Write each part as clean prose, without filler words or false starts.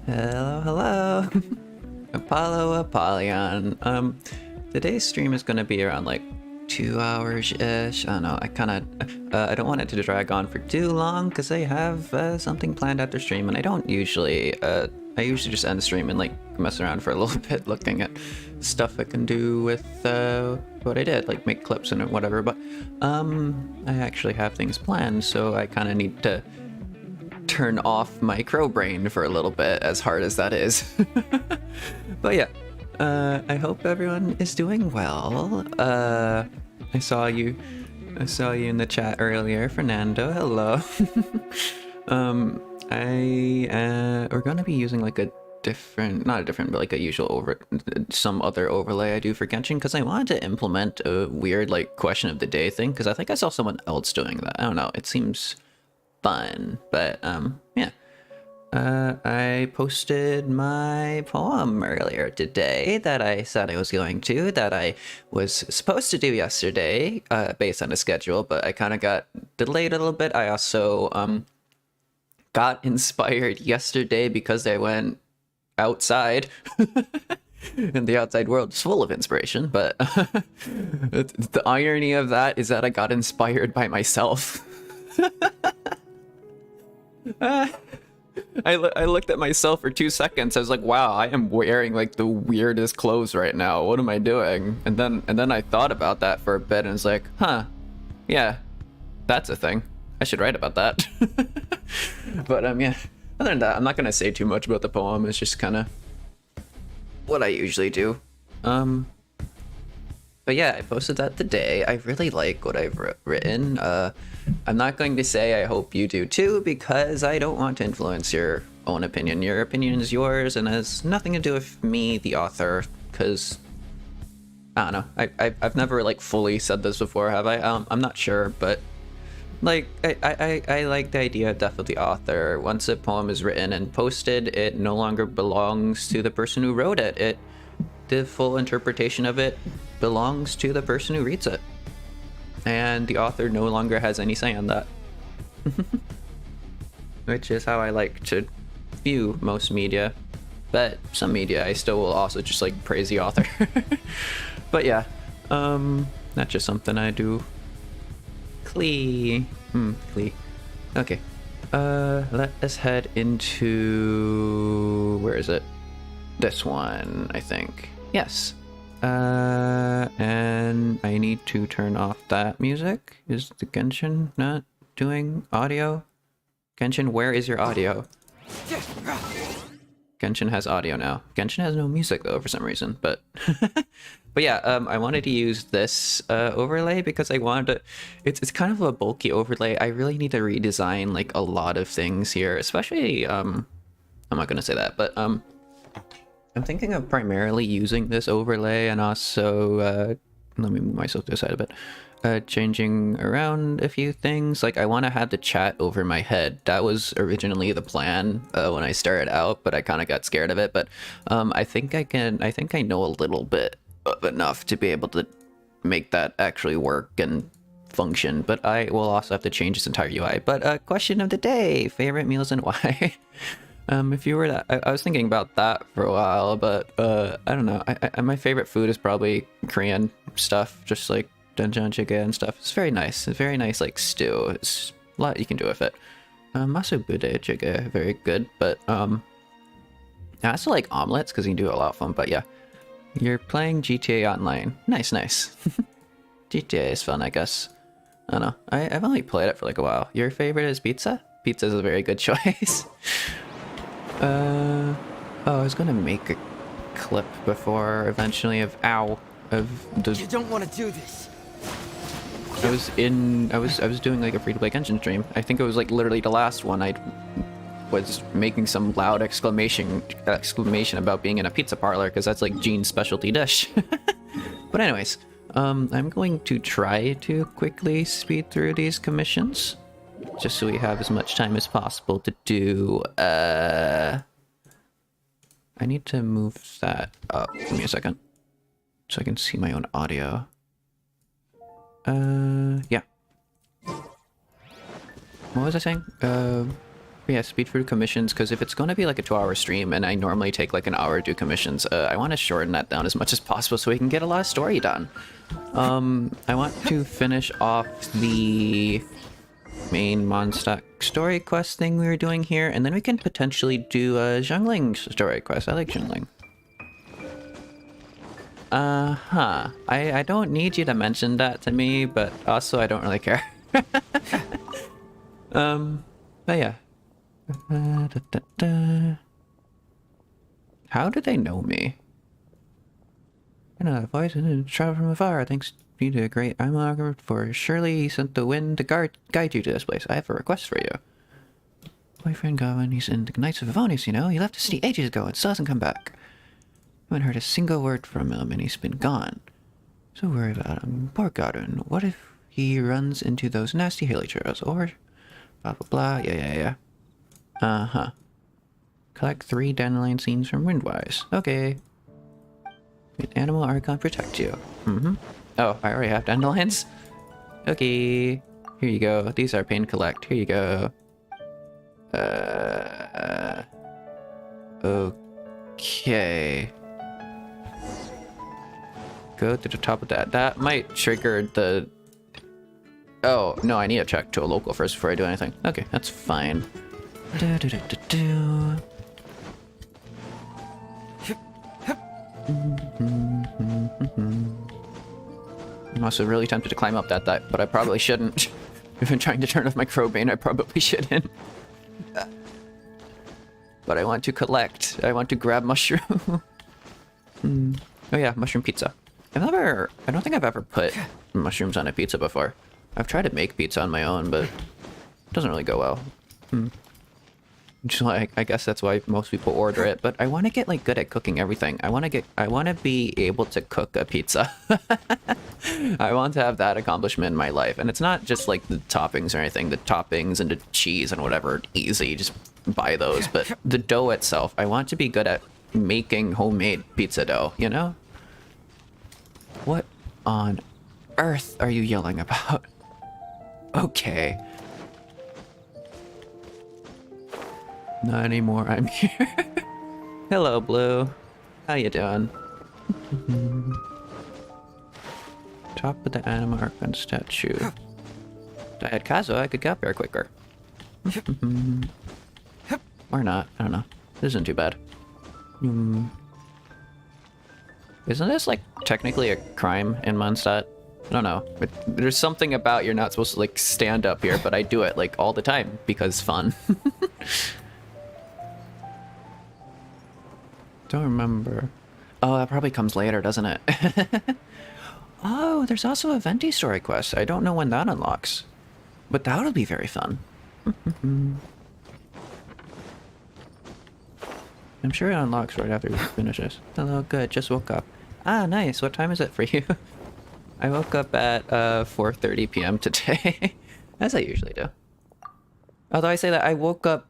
Hello, hello. Apollo Apollyon. Today's stream is gonna be around like 2 hours-ish. I don't know, I don't want it to drag on for too long because I have something planned after stream, and I usually just end the stream and like mess around for a little bit looking at stuff I can do with what I did, like make clips and whatever, but I actually have things planned, so I kind of need to turn off my crow brain for a little bit, as hard as that is. But yeah, I hope everyone is doing well. I saw you in the chat earlier, Fernando. Hello. We're gonna be using like a different, not a different, but like a usual some other overlay I do for Genshin, because I wanted to implement a weird like question of the day thing, because I think I saw someone else doing that. I don't know. It seems fun, but yeah. I posted my poem earlier today that I said I was going to, that I was supposed to do yesterday, based on a schedule, but I kind of got delayed a little bit. I also got inspired yesterday because I went outside. And the outside world is full of inspiration, but the irony of that is that I got inspired by myself. I looked at myself for 2 seconds. I was like, wow, I am wearing like the weirdest clothes right now. What am I doing? And then I thought about that for a bit and was like, huh, yeah, that's a thing. I should write about that. But yeah, other than that, I'm not gonna say too much about the poem. It's just kind of what I usually do. But yeah, I posted that today. I really like what I've written. I'm not going to say I hope you do too, because I don't want to influence your own opinion. Your opinion is yours and has nothing to do with me, the author, because I don't know. I've never like fully said this before, have I? I'm not sure, but like I like the idea of death of the author. Once a poem is written and posted, it no longer belongs to the person who wrote it. The full interpretation of it belongs to the person who reads it, and the author no longer has any say on that. Which is how I like to view most media, but some media I still will also just like praise the author. But yeah, that's just something I do. Clee. Okay, let us head into, where is it? This one, I think. Yes. And I need to turn off that music. Is the Genshin not doing audio? Genshin, where is your audio? Genshin has audio now. Genshin has no music though for some reason, but but yeah, I wanted to use this overlay because I wanted to, it's kind of a bulky overlay. I really need to redesign like a lot of things here, especially I'm not gonna say that, but I'm thinking of primarily using this overlay and also, let me move myself to the side a bit, changing around a few things. Like I want to have the chat over my head. That was originally the plan when I started out, but I kind of got scared of it. But I think I know a little bit of enough to be able to make that actually work and function. But I will also have to change this entire UI. But question of the day, favorite meals and why? If you were that, I was thinking about that for a while, but I don't know. My favorite food is probably Korean stuff, just like doenjang jjigae and stuff. It's very nice. It's very nice, like stew. It's a lot you can do with it. Masu bude jjigae, very good. But I also like omelets because you can do a lot of them. But yeah, you're playing GTA Online. Nice. GTA is fun, I guess. I don't know. I've only played it for like a while. Your favorite is pizza? Pizza is a very good choice. Oh, I was gonna make a clip before eventually of the. You don't want to do this. I was doing like a free-to-play Genshin stream. I think it was like literally the last one. I was making some loud exclamation about being in a pizza parlor because that's like Gene's specialty dish. But anyways, I'm going to try to quickly speed through these commissions, just so we have as much time as possible to do, I need to move that up. Give me a second, so I can see my own audio. Yeah. What was I saying? Yeah, speed through commissions, because if it's going to be like a 2-hour stream and I normally take like an hour to do commissions, I want to shorten that down as much as possible so we can get a lot of story done. I want to finish off the main Mondstadt story quest thing we were doing here, and then we can potentially do a Zhongling story quest. I like Zhongling. I don't need you to mention that to me, but also I don't really care. But yeah. How do they know me? I know that voice and travel from afar. Thanks you to a great I'm for surely he sent the wind to guide you to this place. I have a request for you. Boyfriend Goblin, he's in the Knights of Avonis, you know. He left the city ages ago and still hasn't come back. I haven't heard a single word from him and he's been gone. So worried about him. Poor Godwin. What if he runs into those nasty hilly trails or blah blah blah. Yeah. Uh-huh. Collect 3 dandelion seeds from Windwise. Okay. An animal archon protect you. Oh, I already have dandelions? Okay. Here you go. These are pain collect. Here you go. Okay. Go to the top of that. That might trigger the... Oh, no, I need to check to a local first before I do anything. Okay, that's fine. I'm also really tempted to climb up that, but I probably shouldn't. If I'm trying to turn off my Crowbane, I probably shouldn't. But I want to collect. I want to grab mushroom. Oh yeah, mushroom pizza. I don't think I've ever put mushrooms on a pizza before. I've tried to make pizza on my own, but it doesn't really go well. Just like, I guess that's why most people order it, but I want to get like good at cooking everything. I want to be able to cook a pizza. I want to have that accomplishment in my life. And it's not just like the toppings or anything. The toppings and the cheese and whatever, easy, just buy those. But the dough itself, I want to be good at making homemade pizza dough, you know? What on earth are you yelling about? Okay. Not anymore, I'm here. Hello, Blue. How you doing? Top of the Anima Archon statue. If I had Kazo, I could get up there quicker. Or not, I don't know. This isn't too bad. Isn't this like technically a crime in Mondstadt? I don't know. There's something about you're not supposed to like stand up here, but I do it like all the time because fun. Don't remember. Oh, that probably comes later, doesn't it? Oh, there's also a Venti story quest. I don't know when that unlocks. But that'll be very fun. I'm sure it unlocks right after we finish this. Hello, good. Just woke up. Ah, nice. What time is it for you? I woke up at 4:30 p.m. today. As I usually do. Although I say that I woke up...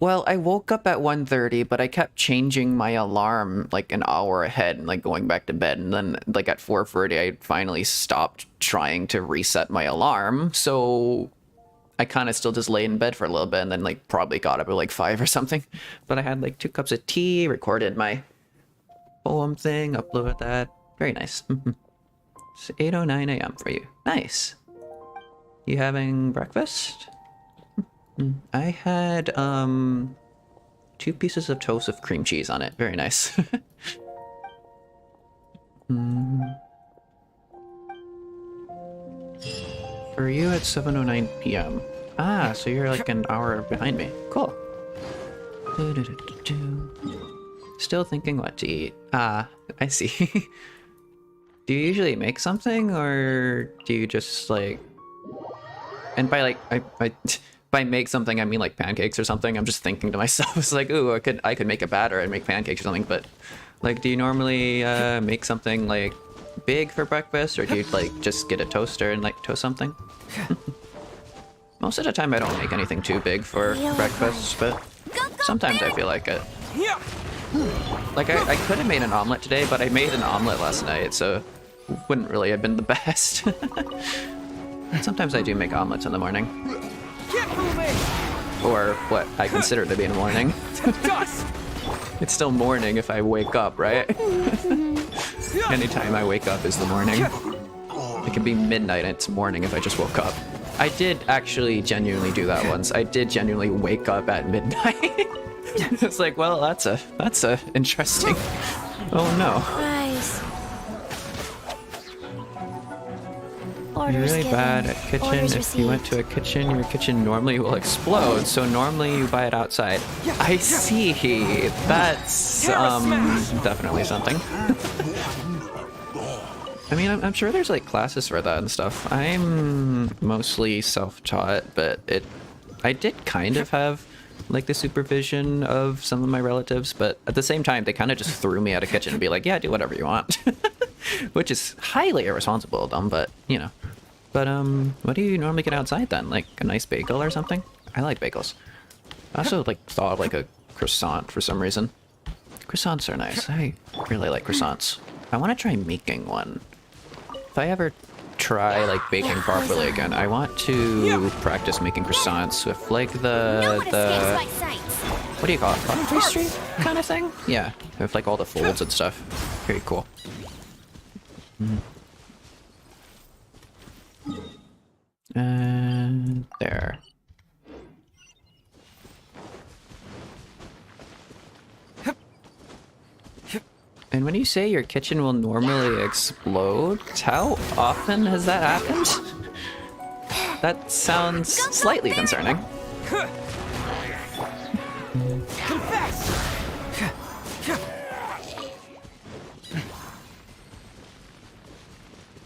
Well, I woke up at 1:30, but I kept changing my alarm like an hour ahead and like going back to bed. And then like at 4:30, I finally stopped trying to reset my alarm. So I kind of still just lay in bed for a little bit and then like probably got up at like 5 or something. But I had like 2 cups of tea, recorded my poem thing, uploaded that. Very nice. It's 8:09 a.m. for you. Nice. You having breakfast? I had 2 pieces of toast with cream cheese on it. Very nice. For you, it's 7:09 p.m. Ah, so you're like an hour behind me. Cool. Still thinking what to eat. Ah, I see. Do you usually make something, or do you just like... And by like, by make something, I mean like pancakes or something. I'm just thinking to myself, it's like, ooh, I could make a batter and make pancakes or something. But like, do you normally make something like big for breakfast, or do you like just get a toaster and like toast something? Most of the time, I don't make anything too big for breakfast, but sometimes I feel like it. Like I could have made an omelet today, but I made an omelet last night, so it wouldn't really have been the best. Sometimes I do make omelets in the morning. Get moving! or what I consider to be the morning. It's still morning if I wake up, right? Anytime I wake up is the morning. It can be midnight and it's morning if I just woke up. I did actually genuinely do that once. I did genuinely wake up at midnight. It's like, well, that's a interesting. Oh no. Rise. You're really Orders bad given. at kitchen. Orders If you went to a kitchen, your kitchen normally will explode. So normally you buy it outside. I see. That's definitely something. I mean, I'm sure there's like classes for that and stuff. I'm mostly self-taught, but I did kind of have like the supervision of some of my relatives, but at the same time, they kind of just threw me out of kitchen and be like, yeah, do whatever you want. Which is highly irresponsible of them, but you know. But what do you normally get outside then? Like a nice bagel or something? I like bagels. I also like thought of like a croissant for some reason. Croissants are nice. I really like croissants. I want to try making one. If I ever try like baking properly again, I want to practice making croissants with like the what do you call it? Butter pastry kind of thing? Yeah, with like all the folds and stuff. Very cool. And there. And when you say your kitchen will normally explode, how often has that happened? That sounds slightly concerning.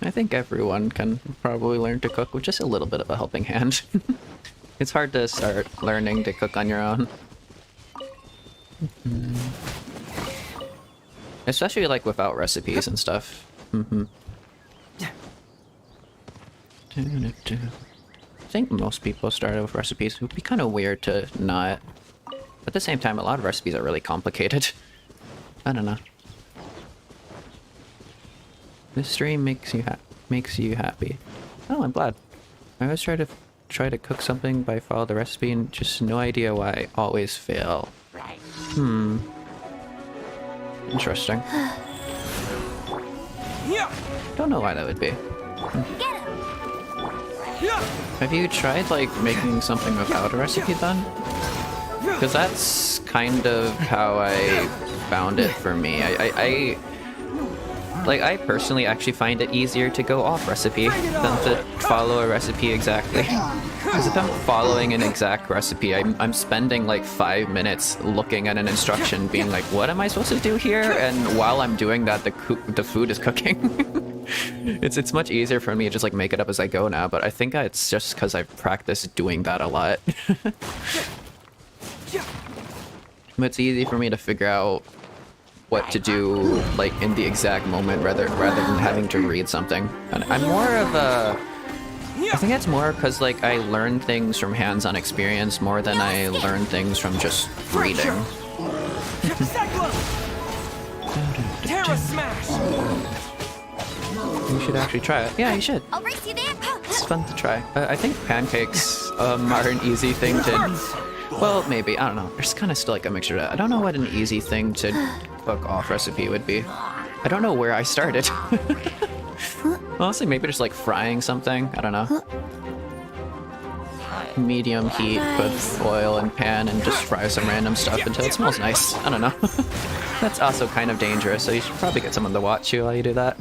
I think everyone can probably learn to cook with just a little bit of a helping hand. It's hard to start learning to cook on your own. Especially like without recipes and stuff. I think most people start out with recipes. It would be kind of weird to not. At the same time, a lot of recipes are really complicated. I don't know. This stream makes you happy. Oh, I'm glad. I always try to cook something by follow the recipe and just no idea why I always fail. Interesting. Don't know why that would be. Have you tried like making something without a recipe then? Because that's kind of how I found it for me. I personally actually find it easier to go off recipe than to follow a recipe exactly. Because if I'm following an exact recipe, I'm spending like 5 minutes looking at an instruction being like, what am I supposed to do here? And while I'm doing that, the food is cooking. It's much easier for me to just like make it up as I go now, but I think it's just because I've practiced doing that a lot. But it's easy for me to figure out what to do like in the exact moment rather than having to read something. And I'm more of a... I think it's more because like I learn things from hands-on experience more than I learn things from just reading. You should actually try it. Yeah, you should. I'll race you there. It's fun to try. I think pancakes are an easy thing to... Well, maybe. I don't know. There's kind of still like a mixture of that. I don't know what an easy thing to cook off recipe would be. I don't know where I started. Honestly, maybe just like frying something. I don't know. Medium heat, put oil in pan and just fry some random stuff until it smells nice. I don't know. That's also kind of dangerous, so you should probably get someone to watch you while you do that.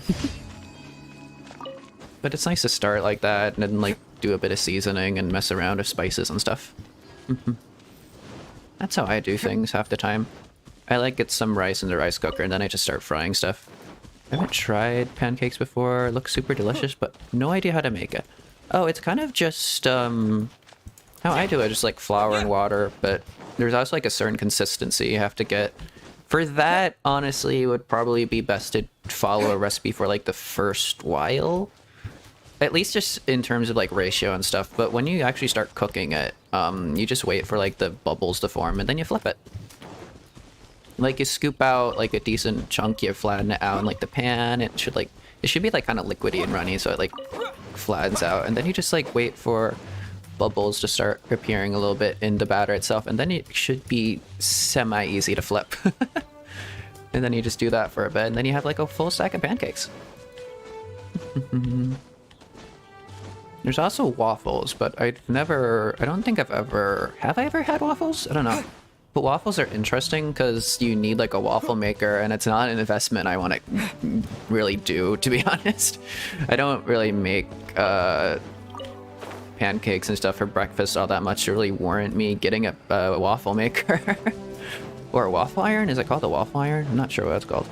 But it's nice to start like that and then like do a bit of seasoning and mess around with spices and stuff. That's how I do things half the time. I like get some rice in the rice cooker and then I just start frying stuff. I haven't tried pancakes before. It looks super delicious, but no idea how to make it. Oh, it's kind of just how I do it, just like flour and water, but there's also like a certain consistency you have to get. For that, honestly, it would probably be best to follow a recipe for like the first while. At least just in terms of like ratio and stuff, but when you actually start cooking it, you just wait for like the bubbles to form and then you flip it. Like you scoop out like a decent chunk, you flatten it out in like the pan. It should be like kind of liquidy and runny, so it like flattens out, and then you just like wait for bubbles to start appearing a little bit in the batter itself, and then it should be semi-easy to flip. And then you just do that for a bit, and then you have like a full stack of pancakes. There's also waffles, but I don't think have I ever had waffles? I don't know. But waffles are interesting because you need like a waffle maker, and it's not an investment I want to really do, to be honest. I don't really make pancakes and stuff for breakfast all that much to really warrant me getting a waffle maker. Or a waffle iron? Is it called a waffle iron? I'm not sure what it's called.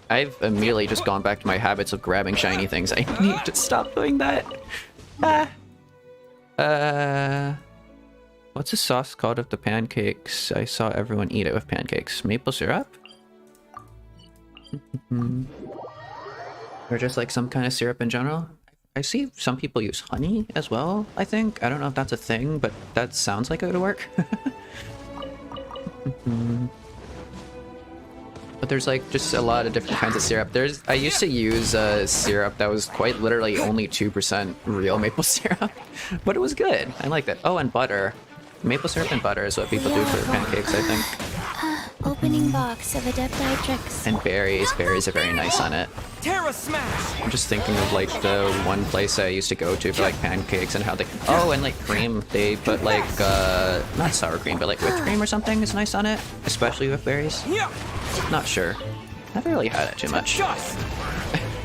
I've immediately just gone back to my habits of grabbing shiny things. I need to stop doing that. What's the sauce called of the pancakes? I saw everyone eat it with pancakes. Maple syrup? Or just like some kind of syrup in general? I see some people use honey as well, I think. I don't know if that's a thing, but that sounds like it would work. But there's like just a lot of different kinds of syrup. I used to use a syrup that was quite literally only 2% real maple syrup, but it was good. I liked it. Oh, and butter. Maple syrup and butter is what people do for pancakes, I think. Opening box of Adepti tricks. And berries. Berries are very nice on it. Terra smash! I'm just thinking of like the one place I used to go to for like pancakes and how they... Oh, and like cream. They put like, not sour cream, but like whipped cream or something is nice on it. Especially with berries. Not sure. Never really had it too much.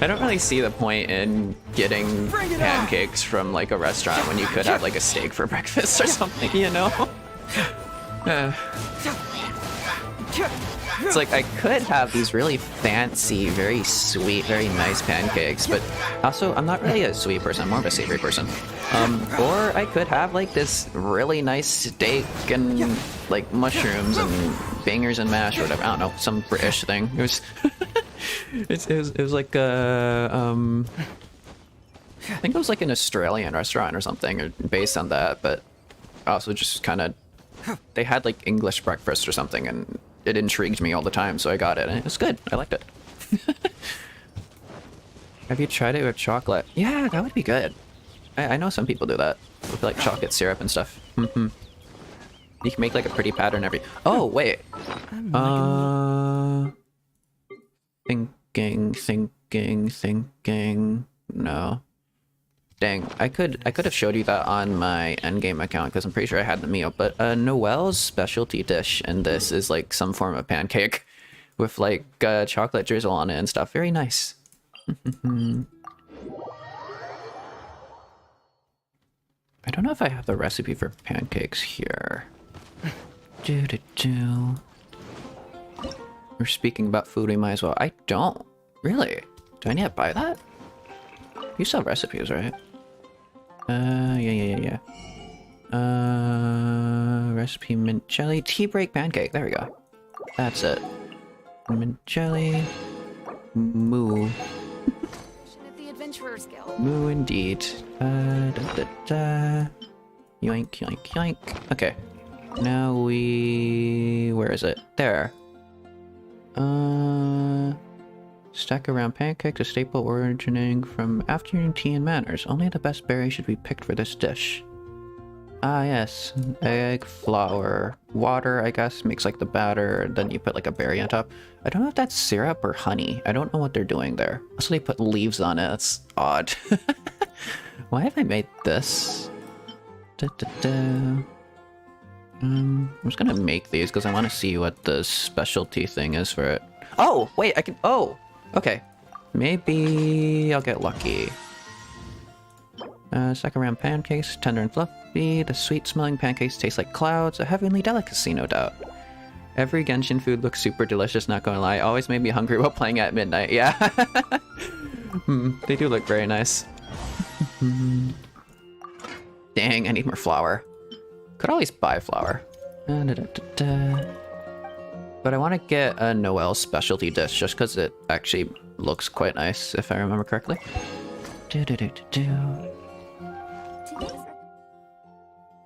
I don't really see the point in getting pancakes from like a restaurant when you could have like a steak for breakfast or something, you know? It's like I could have these really fancy, very sweet, very nice pancakes, but also I'm not really a sweet person, I'm more of a savory person. Or I could have like this really nice steak and like mushrooms and bangers and mash or whatever. I don't know, some British thing. It was it was like I think it was like an Australian restaurant or something, or based on that, but also just kind of they had like English breakfast or something, and it intrigued me all the time, so I got it, and it was good. I liked it. Have you tried it with chocolate? Yeah, that would be good. I know some people do that with like chocolate syrup and stuff. You can make like a pretty pattern every... Oh, wait. Thinking. No. Dang, I could have showed you that on my endgame account because I'm pretty sure I had the meal, but Noelle's specialty dish in this is like some form of pancake with like chocolate drizzle on it and stuff. Very nice. I don't know if I have the recipe for pancakes here. We're speaking about food, we might as well. I don't. Really? Do I need to buy that? You sell recipes, right? Yeah. Recipe mint jelly tea break pancake. There we go. That's it. Mint jelly. Moo. The Adventurers Guild. Moo indeed. Yoink, yoink, yoink. Okay. Now where is it? There. Stack around pancakes, a staple originating from afternoon tea and manners. Only the best berry should be picked for this dish. Ah, yes. Egg, flour, water, I guess, makes like the batter, and then you put like a berry on top. I don't know if that's syrup or honey. I don't know what they're doing there. Also, they put leaves on it. That's odd. Why have I made this? I'm just gonna make these because I want to see what the specialty thing is for it. Oh, wait, I can... Oh! Okay. Maybe I'll get lucky. Second round pancakes, tender and fluffy. The sweet-smelling pancakes taste like clouds. A heavenly delicacy, no doubt. Every Genshin food looks super delicious, not gonna lie. Always made me hungry while playing at midnight. Yeah. They do look very nice. Dang, I need more flour. Could always buy flour. But I want to get a Noelle specialty dish just because it actually looks quite nice, if I remember correctly. I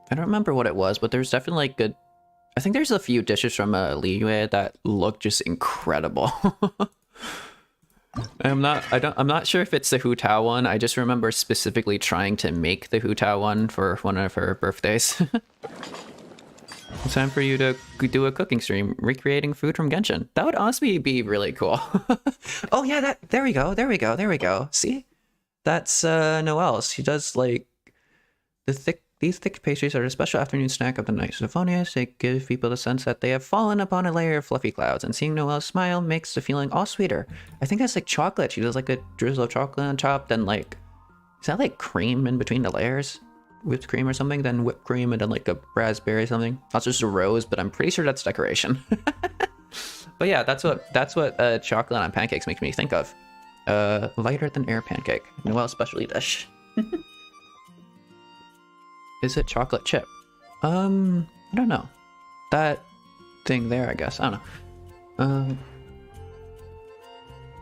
don't remember what it was, but there's definitely like good... I think there's a few dishes from Liyue that look just incredible. I'm not sure if it's the Hu Tao one. I just remember specifically trying to make the Hu Tao one for one of her birthdays. It's time for you to do a cooking stream, recreating food from Genshin. That would honestly be really cool. Oh yeah, there we go. See? That's Noelle. She does like these thick pastries are a special afternoon snack of the night. Symphonious, they give people the sense that they have fallen upon a layer of fluffy clouds, and seeing Noelle smile makes the feeling all sweeter. I think that's like chocolate. She does like a drizzle of chocolate on top, then like, is that like cream in between the layers? Whipped cream or something, then whipped cream, and then like a raspberry or something. That's just a rose, but I'm pretty sure that's decoration. But yeah, that's what chocolate on pancakes makes me think of. Lighter than air pancake. Noelle specialty dish. Is it chocolate chip? I don't know. That thing there, I guess. I don't know.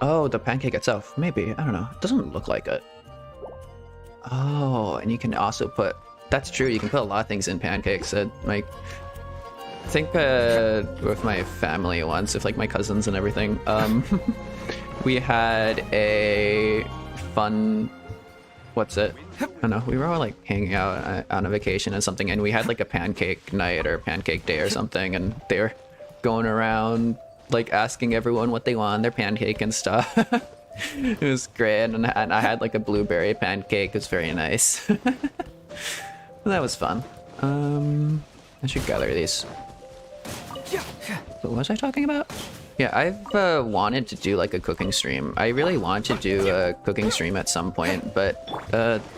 Oh, the pancake itself. Maybe. I don't know. It doesn't look like it. Oh, and you can also put... That's true. You can put a lot of things in pancakes. Like, I think with my family once, with like my cousins and everything, we had a fun... What's it? I don't know. We were all like hanging out on a vacation and something, and we had like a pancake night or pancake day or something, and they were going around like asking everyone what they want, their pancake and stuff. It was great, and I had like a blueberry pancake. It was very nice. That was fun. I should gather these. What was I talking about? Yeah, I've wanted to do like a cooking stream. I really want to do a cooking stream at some point, but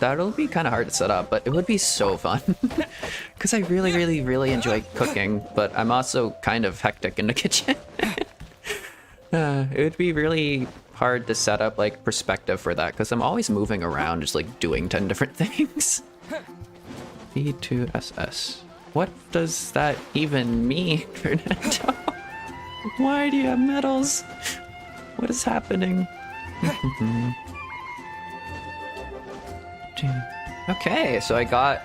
that'll be kind of hard to set up, but it would be so fun. Because I really enjoy cooking, but I'm also kind of hectic in the kitchen. It would be really hard to set up like perspective for that, because I'm always moving around just like doing 10 different things. B2SS. What does that even mean, Fernando? Why do you have medals? What is happening? Okay, so I got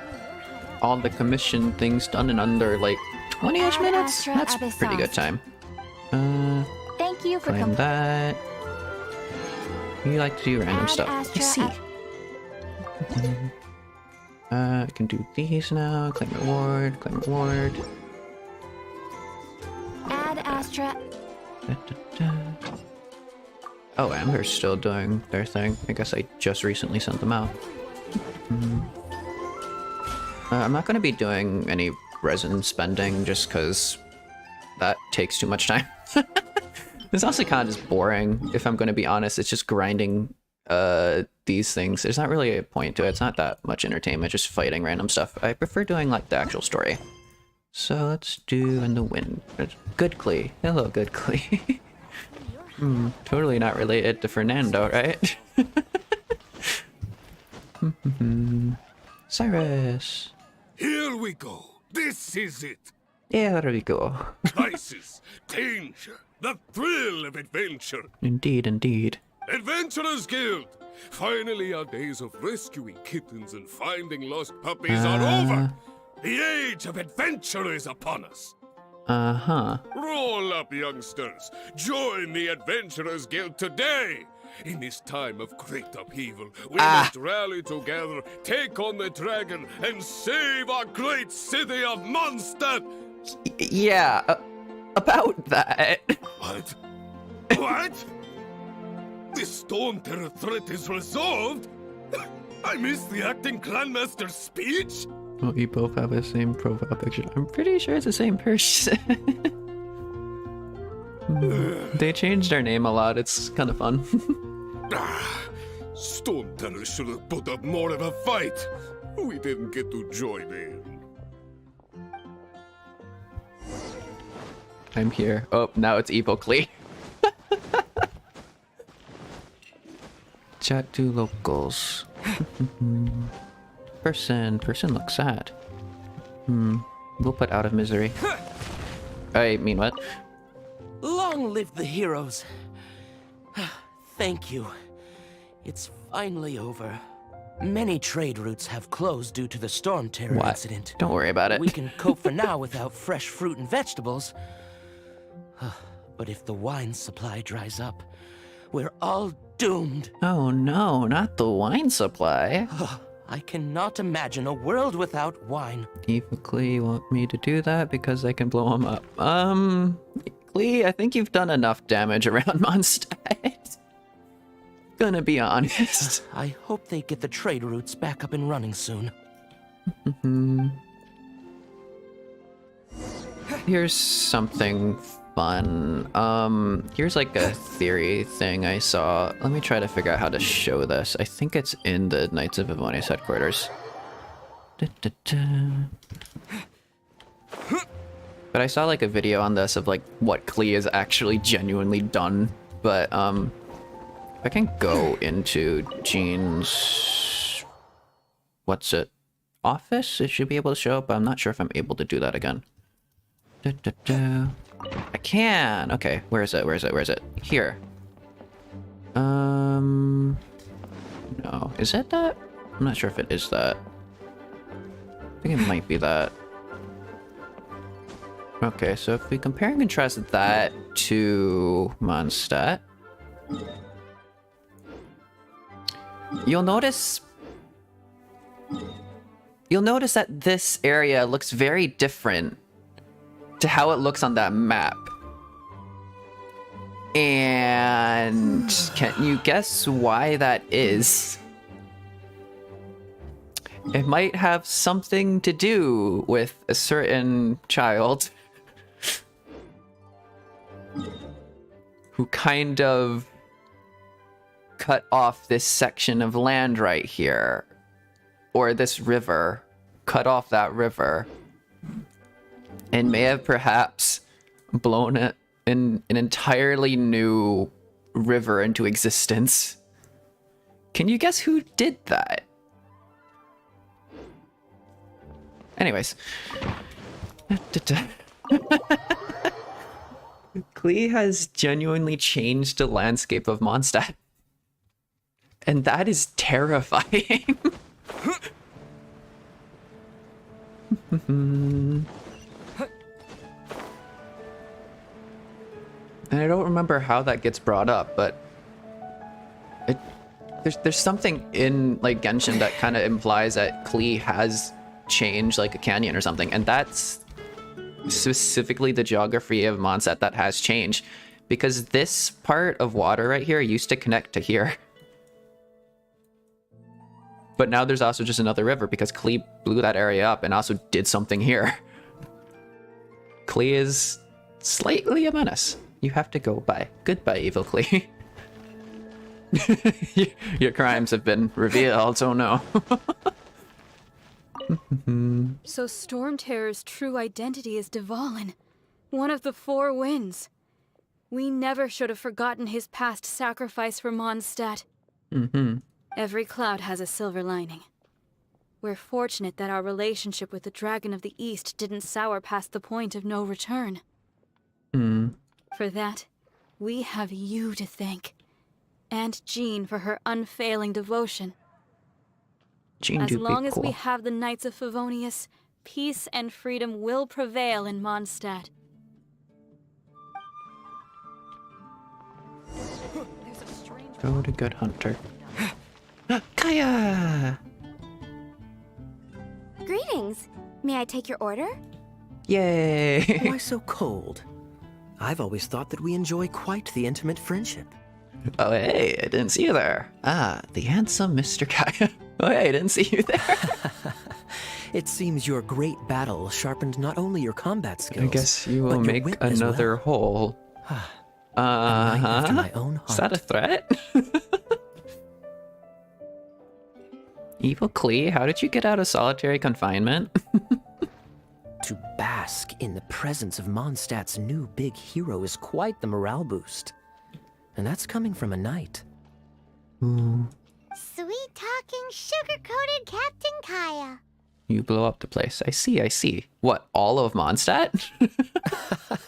all the commission things done in under like 20-ish minutes? That's a pretty good time. Thank you for claim that. You like to do random stuff. I see. I can do these now. Claim reward, claim reward. Add Astra. Oh, Amber's still doing their thing. I guess I just recently sent them out. I'm not going to be doing any resin spending just because that takes too much time. It's also kind of just boring, if I'm going to be honest. It's just grinding these things. There's not really a point to it. It's not that much entertainment, just fighting random stuff. I prefer doing like the actual story. So let's do in the wind. Good Klee. Hello, Good Klee. Totally not related to Fernando, right? Cyrus. Here we go. This is it. Yeah, there we go. Crisis, danger, the thrill of adventure. Indeed, indeed. Adventurers Guild. Finally, our days of rescuing kittens and finding lost puppies are over. The age of adventure is upon us. Roll up, youngsters. Join the Adventurers Guild today. In this time of great upheaval, we must rally together, take on the dragon, and save our great city of Mondstadt. Yeah, about that. What? What? The Stone Terror threat is resolved? I missed the acting clanmaster's speech? Well, you both have the same profile picture. I'm pretty sure it's the same person. They changed their name a lot. It's kind of fun. Stone Terror should have put up more of a fight. We didn't get to join in. I'm here. Oh, now it's Evil Klee. Chat to locals. Person looks sad. We'll put out of misery. I mean, what? Long live the heroes. Thank you. It's finally over. Many trade routes have closed due to the storm terror incident. Don't worry about it. We can cope for now without fresh fruit and vegetables. But if the wine supply dries up, we're all doomed. Oh no, not the wine supply. I cannot imagine a world without wine. Evil Klee want me to do that because I can blow him up. Klee, I think you've done enough damage around Mondstadt. Gonna be honest. I hope they get the trade routes back up and running soon. Here's something fun. Here's like a theory thing I saw. Let me try to figure out how to show this. I think it's in the Knights of Avonius headquarters. But I saw like a video on this of like what Klee has actually genuinely done. But if I can go into Jean's, what's it, office? It should be able to show up, but I'm not sure if I'm able to do that again. I can. Okay, where is it? Where is it? Where is it? Here. No. Is it that? I'm not sure if it is that. I think it might be that. Okay, so if we compare and contrast that to Mondstadt, you'll notice that this area looks very different to how it looks on that map. And can you guess why that is? It might have something to do with a certain child who kind of cut off this section of land right here, or this river, cut off that river, and may have perhaps blown it in an entirely new river into existence. Can you guess who did that? Anyways. Klee has genuinely changed the landscape of Mondstadt. And that is terrifying. And I don't remember how that gets brought up, but there's something in like Genshin that kind of implies that Klee has changed like a canyon or something, and that's specifically the geography of Mondstadt that has changed, because this part of water right here used to connect to here. But now there's also just another river because Klee blew that area up and also did something here. Klee is slightly a menace. You have to go by. Goodbye, evil Klee. Your crimes have been revealed, oh no. So Storm Terror's true identity is Dvalin, one of the Four Winds. We never should have forgotten his past sacrifice for Mondstadt. Every cloud has a silver lining. We're fortunate that our relationship with the Dragon of the East didn't sour past the point of no return. For that, we have you to thank. And Jean for her unfailing devotion. Jean As do be long as we cool. have the Knights of Favonius, peace and freedom will prevail in Mondstadt. Go to Good Hunter. Kaya! Greetings. May I take your order? Yay! Why so cold? I've always thought that we enjoy quite the intimate friendship. Oh, hey, I didn't see you there. Ah, the handsome Mr. Kaya. Oh, hey, I didn't see you there. It seems your great battle sharpened not only your combat skills, I guess you will but your make wit as another well. hole. A knight after my own heart. Is that a threat? Evil Klee, how did you get out of solitary confinement? To bask in the presence of Mondstadt's new big hero is quite the morale boost. And that's coming from a knight. Sweet-talking, sugar-coated Captain Kaya. You blow up the place. I see. What, all of Mondstadt?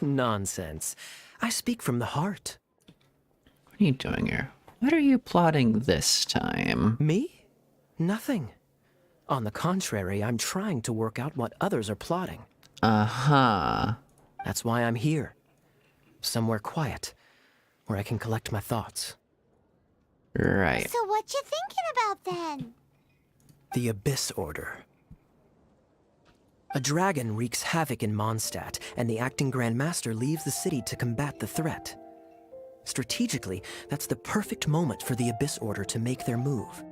Nonsense. I speak from the heart. What are you doing here? What are you plotting this time? Me? Nothing. On the contrary, I'm trying to work out what others are plotting. Uh-huh. That's why I'm here. Somewhere quiet, where I can collect my thoughts. Right. So what you thinking about then? The Abyss Order. A dragon wreaks havoc in Mondstadt, and the acting Grand Master leaves the city to combat the threat. Strategically, that's the perfect moment for the Abyss Order to make their move.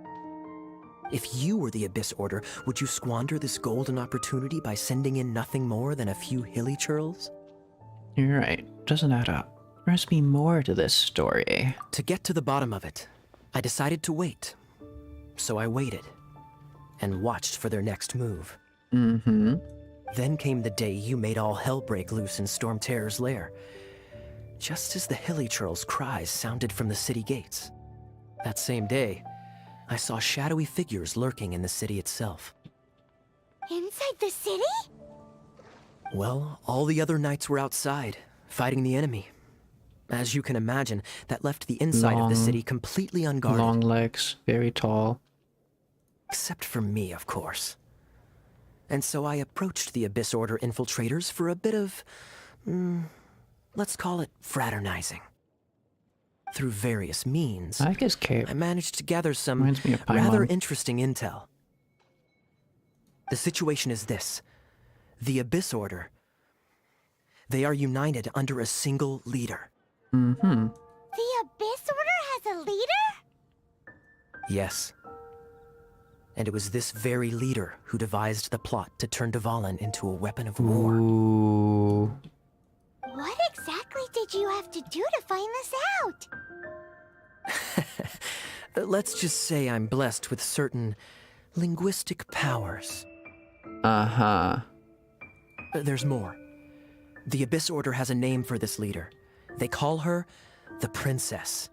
If you were the Abyss Order, would you squander this golden opportunity by sending in nothing more than a few hilly churls? You're right. Doesn't add up. There must be more to this story. To get to the bottom of it, I decided to wait. So I waited, and watched for their next move. Mm-hmm. Then came the day you made all hell break loose in Storm Terror's lair. Just as the hilly churls' cries sounded from the city gates. That same day, I saw shadowy figures lurking in the city itself. Inside the city? Well, all the other knights were outside, fighting the enemy. As you can imagine, that left the inside of the city completely unguarded. Long legs, very tall. Except for me, of course. And so I approached the Abyss Order infiltrators for a bit of, let's call it fraternizing. Through various means, I guess cape. I managed to gather some Reminds me of Paimon. rather interesting intel. The situation is this. The Abyss Order. They are united under a single leader. Mm-hmm. The Abyss Order has a leader? Yes. And it was this very leader who devised the plot to turn Dvalin into a weapon of war. Ooh. What exactly did you have to do to find this out? Let's just say I'm blessed with certain linguistic powers. Uh-huh. There's more. The Abyss Order has a name for this leader. They call her the Princess.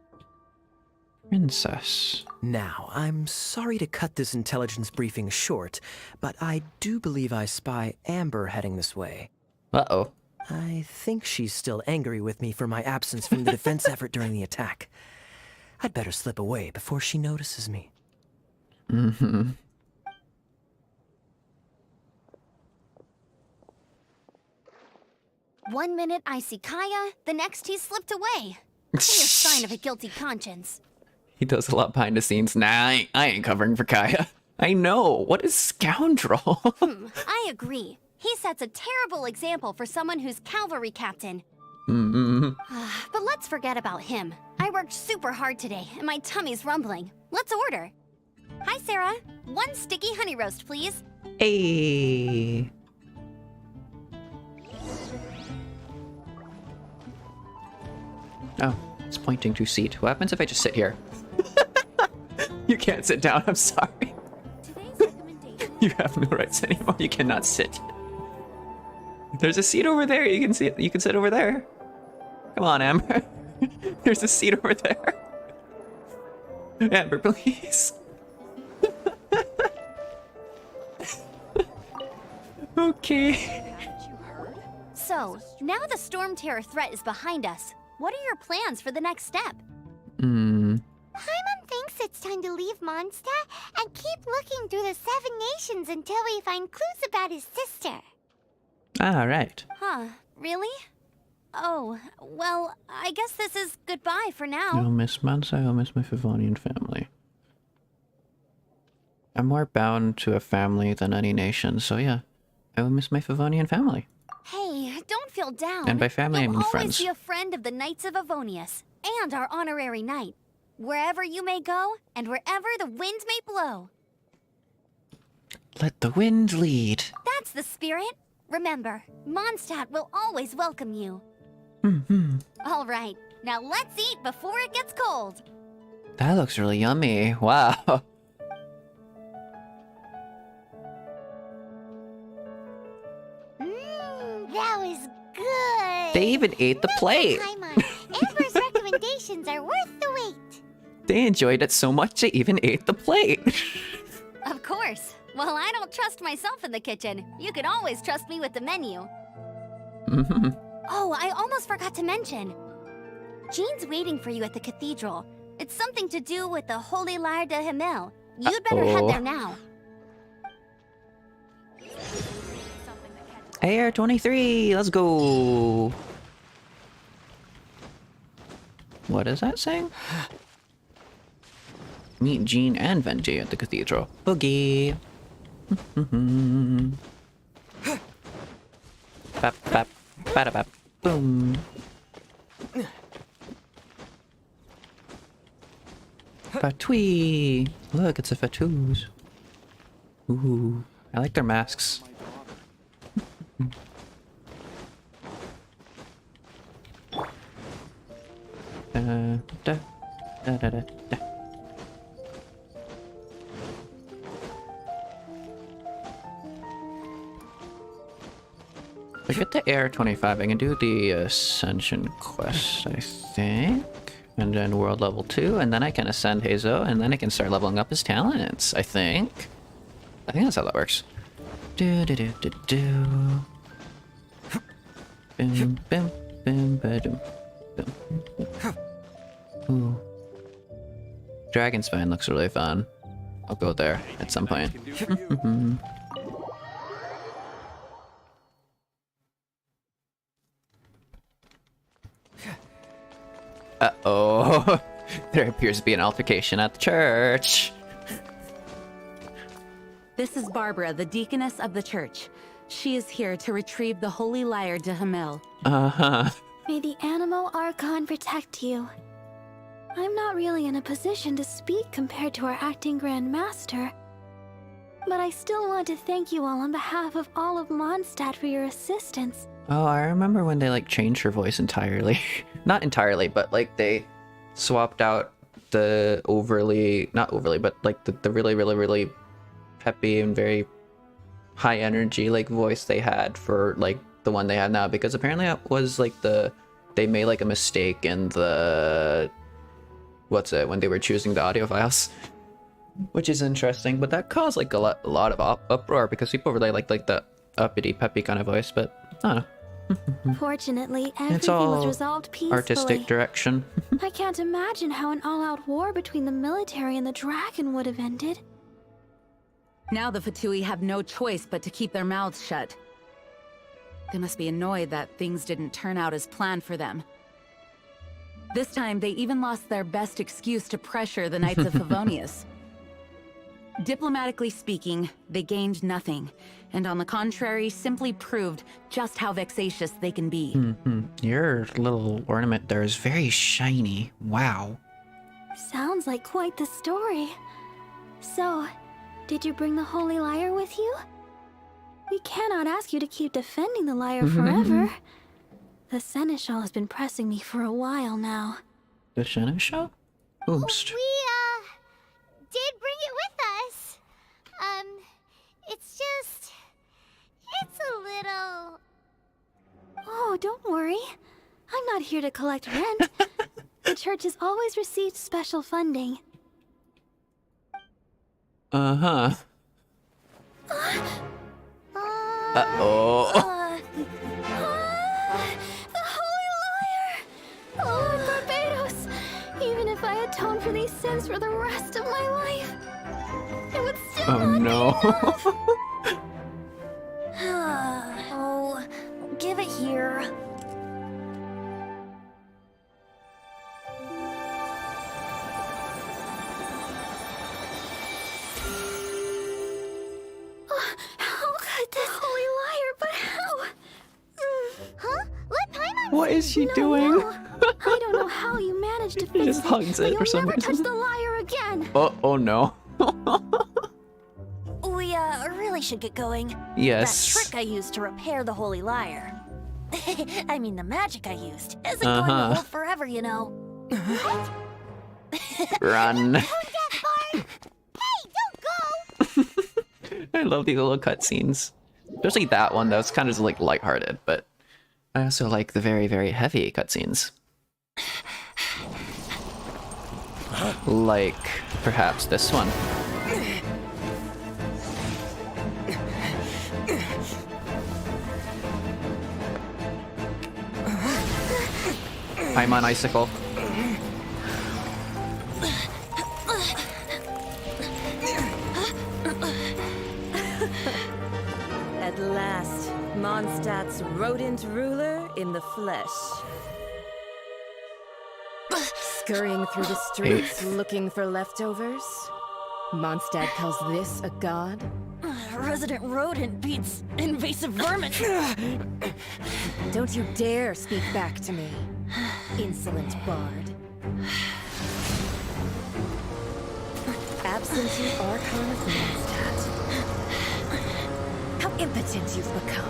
Princess. Now, I'm sorry to cut this intelligence briefing short, but I do believe I spy Amber heading this way. Uh-oh. I think she's still angry with me for my absence from the defense effort during the attack. I'd better slip away before she notices me. Mm-hmm. One minute I see Kaya, the next he's slipped away. Clear sign of a guilty conscience. He does a lot behind the scenes. Nah, I ain't covering for Kaya. I know. What a scoundrel. I agree. He sets a terrible example for someone who's cavalry captain. Mm-hmm. But let's forget about him. I worked super hard today, and my tummy's rumbling. Let's order. Hi, Sarah. One sticky honey roast, please. Hey. Oh, it's pointing to seat. What happens if I just sit here? You can't sit down, I'm sorry. Today's recommendation. You have no rights anymore. You cannot sit. There's a seat over there. You can see it. You can sit over there. Come on, Amber. There's a seat over there. Amber, please. Okay. So, now the Storm Terror threat is behind us. What are your plans for the next step? Paimon thinks it's time to leave Mondstadt and keep looking through the 7 nations until we find clues about his sister. All right. Huh, really? Oh, well, I guess this is goodbye for now. I'll miss Mansa. I'll miss my Favonian family. I'm more bound to a family than any nation, so yeah. I will miss my Favonian family. Hey, don't feel down. And by family, I mean You'll friends. always be a friend of the Knights of Avonius, and our honorary knight. Wherever you may go, and wherever the wind may blow. Let the wind lead. That's the spirit. Remember, Mondstadt will always welcome you. All right, now let's eat before it gets cold. That looks really yummy. Wow. That was good. They even ate the plate. Paimon, Amber's recommendations are worth the wait. They enjoyed it so much they even ate the plate. Of course. Well, I don't trust myself in the kitchen. You can always trust me with the menu. Oh, I almost forgot to mention. Jean's waiting for you at the cathedral. It's something to do with the Holy Lyre de Himmel. You'd better head there now. Air 23, let's go. What is that saying? meet Jean and Venti at the cathedral. Boogie! Bap bap, bada bap, boom. Fatui! Look, it's a Fatous. Ooh, I like their masks. Da, da, da, da, da, da. I get the AR-25, I can do the Ascension quest, I think. And then World Level 2, and then I can ascend Hazo, and then I can start leveling up his talents, I think. I think that's how that works. Do do do do do. Bim bim bim ba-dum. Bim. Ooh. Dragon Spine looks really fun. I'll go there at some point. Uh-oh. There appears to be an altercation at the church. This is Barbara, the deaconess of the church. She is here to retrieve the holy lyre de Hamel. Uh-huh. May the Animo Archon protect you. I'm not really in a position to speak compared to our acting Grand Master, but I still want to thank you all on behalf of all of Mondstadt for your assistance. Oh, I remember when they like changed her voice entirely. Not entirely, but like they swapped out the not overly, but like the really peppy and very high energy like voice they had for like the one they have now, because apparently it was like they made like a mistake in the when they were choosing the audio files, which is interesting. But that caused like a lot of uproar because people really like the uppity peppy kind of voice. But I don't know. Fortunately, It's everything all was resolved peacefully. artistic direction. I can't imagine how an all-out war between the military and the dragon would have ended. Now the Fatui have no choice but to keep their mouths shut. They must be annoyed that things didn't turn out as planned for them. This time, they even lost their best excuse to pressure the Knights of Favonius. Diplomatically speaking, they gained nothing, and on the contrary, simply proved just how vexatious they can be. Your little ornament there is very shiny. Wow. Sounds like quite the story. So, did you bring the holy lyre with you? We cannot ask you to keep defending the lyre forever. The Seneschal has been pressing me for a while now. The Seneschal? Oops. We, did bring it with us. It's a little... Oh, don't worry. I'm not here to collect rent. The church has always received special funding. Uh-huh. Uh-oh. The Holy Lyre! Lord Barbados! Even if I atone for these sins for the rest of my life, it would still not be enough. Oh, give it here. How could this Holy Lyre, but how? Huh? Let Paimon... What is she doing? No. I don't know how you managed to She fix just it, hugs but it you'll for some never touch reason. the lyre again. Oh no. We really should get going. Yes. That trick I used to repair the Holy Lyre. I mean, the magic I used isn't going Uh-huh. to hold forever, you know. Run. Don't get Bart! Hey, don't go! I love these little cutscenes. Especially that one, that was kind of like lighthearted, but I also like the very, very heavy cutscenes. Like, perhaps this one. I'm on Icicle. At last, Mondstadt's rodent ruler in the flesh. Scurrying through the streets looking for leftovers? Mondstadt calls this a god? Resident rodent beats invasive vermin. Don't you dare speak back to me, insolent bard. Absentee Archon of Mondstadt. How impotent you've become.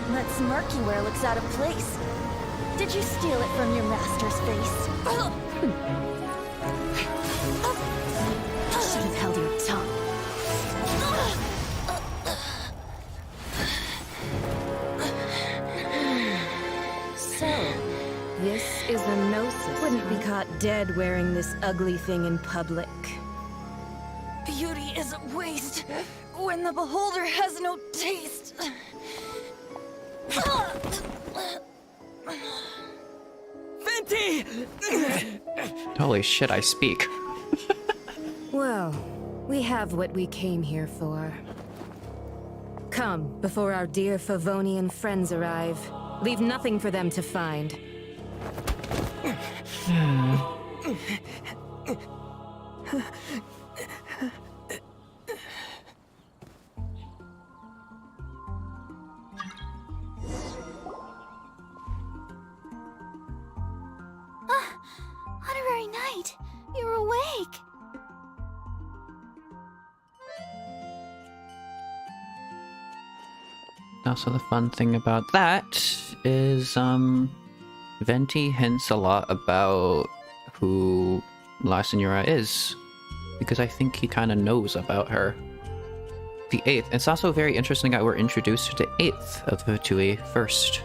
That smirk you wear looks out of place. Did you steal it from your master's face? Should have held your tongue. So, this is a gnosis. Wouldn't be caught dead wearing this ugly thing in public. Beauty is a waste when the beholder has no taste. Venti! Holy shit, I speak. Well, we have what we came here for. Come, before our dear Favonian friends arrive. Leave nothing for them to find. Honorary Knight, you're awake. Also, the fun thing about that is, Venti hints a lot about who La Senora is, because I think he kind of knows about her. The 8th. It's also very interesting that we're introduced to the 8th of the Fatui first.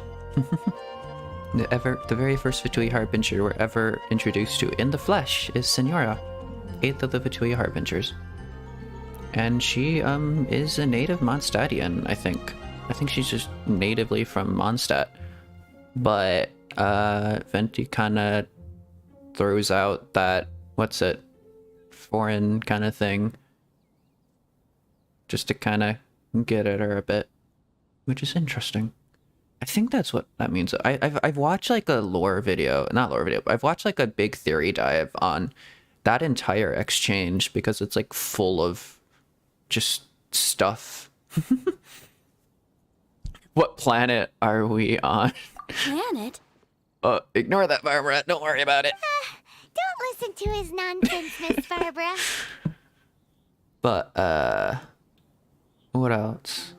The very first Fatui Harbinger we're ever introduced to in the flesh is Senora, 8th of the Fatui Harbingers. And she, is a native Mondstadtian, I think. I think she's just natively from Mondstadt. But, Venti kinda throws out that, what's it, foreign kind of thing. Just to kinda get at her a bit. Which is interesting. I think that's what that means. I've watched like a lore video, not lore video, but I've watched like a big theory dive on that entire exchange because it's like full of just stuff. What planet are we on? Planet? Ignore that, Barbara. Don't worry about it. Don't listen to his nonsense, Miss Barbara. But, what else?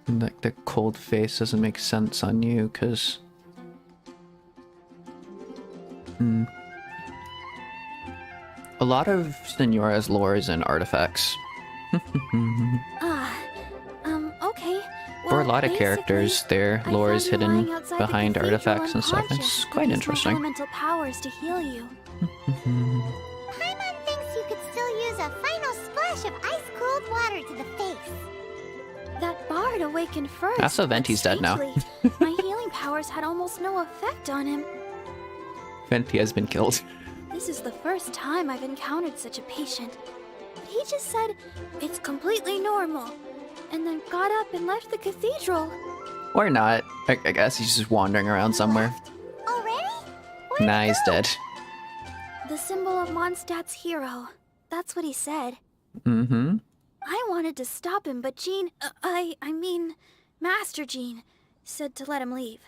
Like, the cold face doesn't make sense on you, because... A lot of Senora's lore is in artifacts. Okay. For a lot of characters, their I lore found is you hidden lying outside the behind cathedral artifacts and stuff. unconscious. It's quite I used my interesting. elemental powers to heal you. Paimon thinks you could still use a final splash of ice-cold water to the face. That bard awakened first. Also, but Venti's dead now. strangely, my healing powers had almost no effect on him. Venti has been killed. This is the first time I've encountered such a patient. But he just said it's completely normal, and then got up and left the cathedral. Or not. I guess he's just wandering around somewhere. Already? Where'd Nah, he he's go? dead. The symbol of Mondstadt's hero. That's what he said. Mm-hmm. I wanted to stop him, but Jean, I mean, Master Jean, said to let him leave.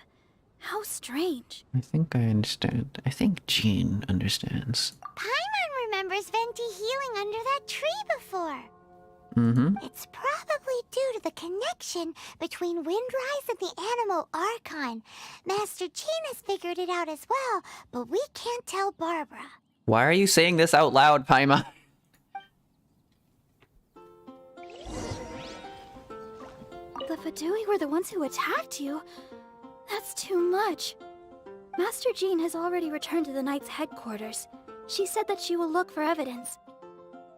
How strange. I think I understand. I think Jean understands. Paimon remembers Venti healing under that tree before. Mm-hmm. It's probably due to the connection between Windrise and the Animal Archon. Master Jean has figured it out as well, but we can't tell Barbara. Why are you saying this out loud, Paimon? The Fatui were the ones who attacked you? That's too much. Master Jean has already returned to the Knight's headquarters. She said that she will look for evidence.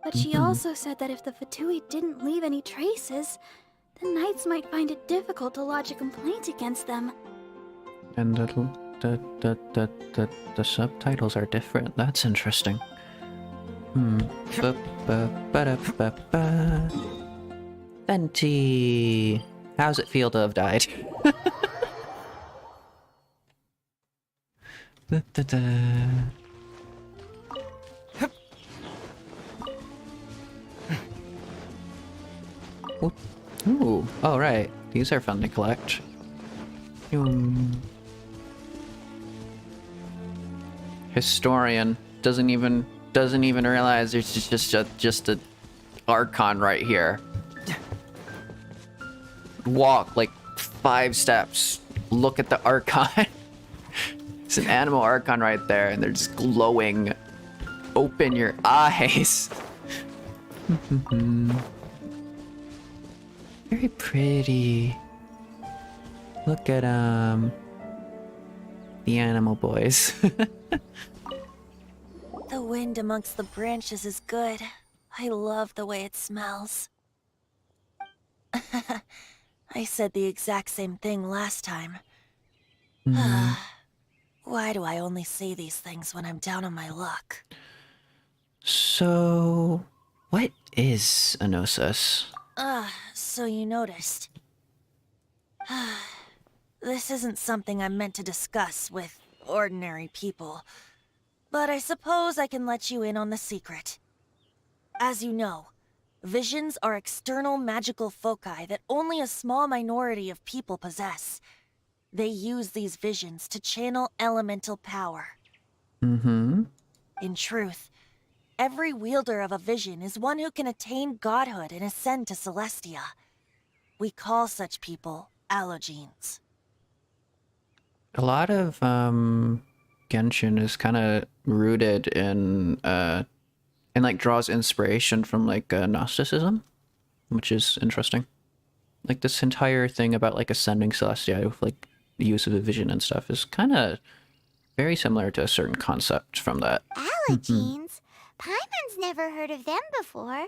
But she also said that if the Fatui didn't leave any traces, the Knights might find it difficult to lodge a complaint against them. And the subtitles are different. That's interesting. Venti. How's it feel to have died? Da-da-da. Whoop. Ooh, all right. These are fun to collect. Historian doesn't even realize there's just a Archon right here. Walk like 5 steps. Look at the Archon. It's an animal Archon right there, and they're just glowing. Open your eyes. Very pretty. Look at the animal boys. The wind amongst the branches is good. I love the way it smells. I said the exact same thing last time. Why do I only say these things when I'm down on my luck? So, what is a gnosis? So you noticed. This isn't something I'm meant to discuss with ordinary people, but I suppose I can let you in on the secret. As you know, visions are external magical foci that only a small minority of people possess. They use these visions to channel elemental power. Mm-hmm. In truth, every wielder of a vision is one who can attain godhood and ascend to Celestia. We call such people allogenes. A lot of Genshin is kind of rooted in and like draws inspiration from like Gnosticism, which is interesting. Like this entire thing about like ascending Celestia with like the use of a vision and stuff is kind of very similar to a certain concept from that. Allogenes? Paimon's never heard of them before.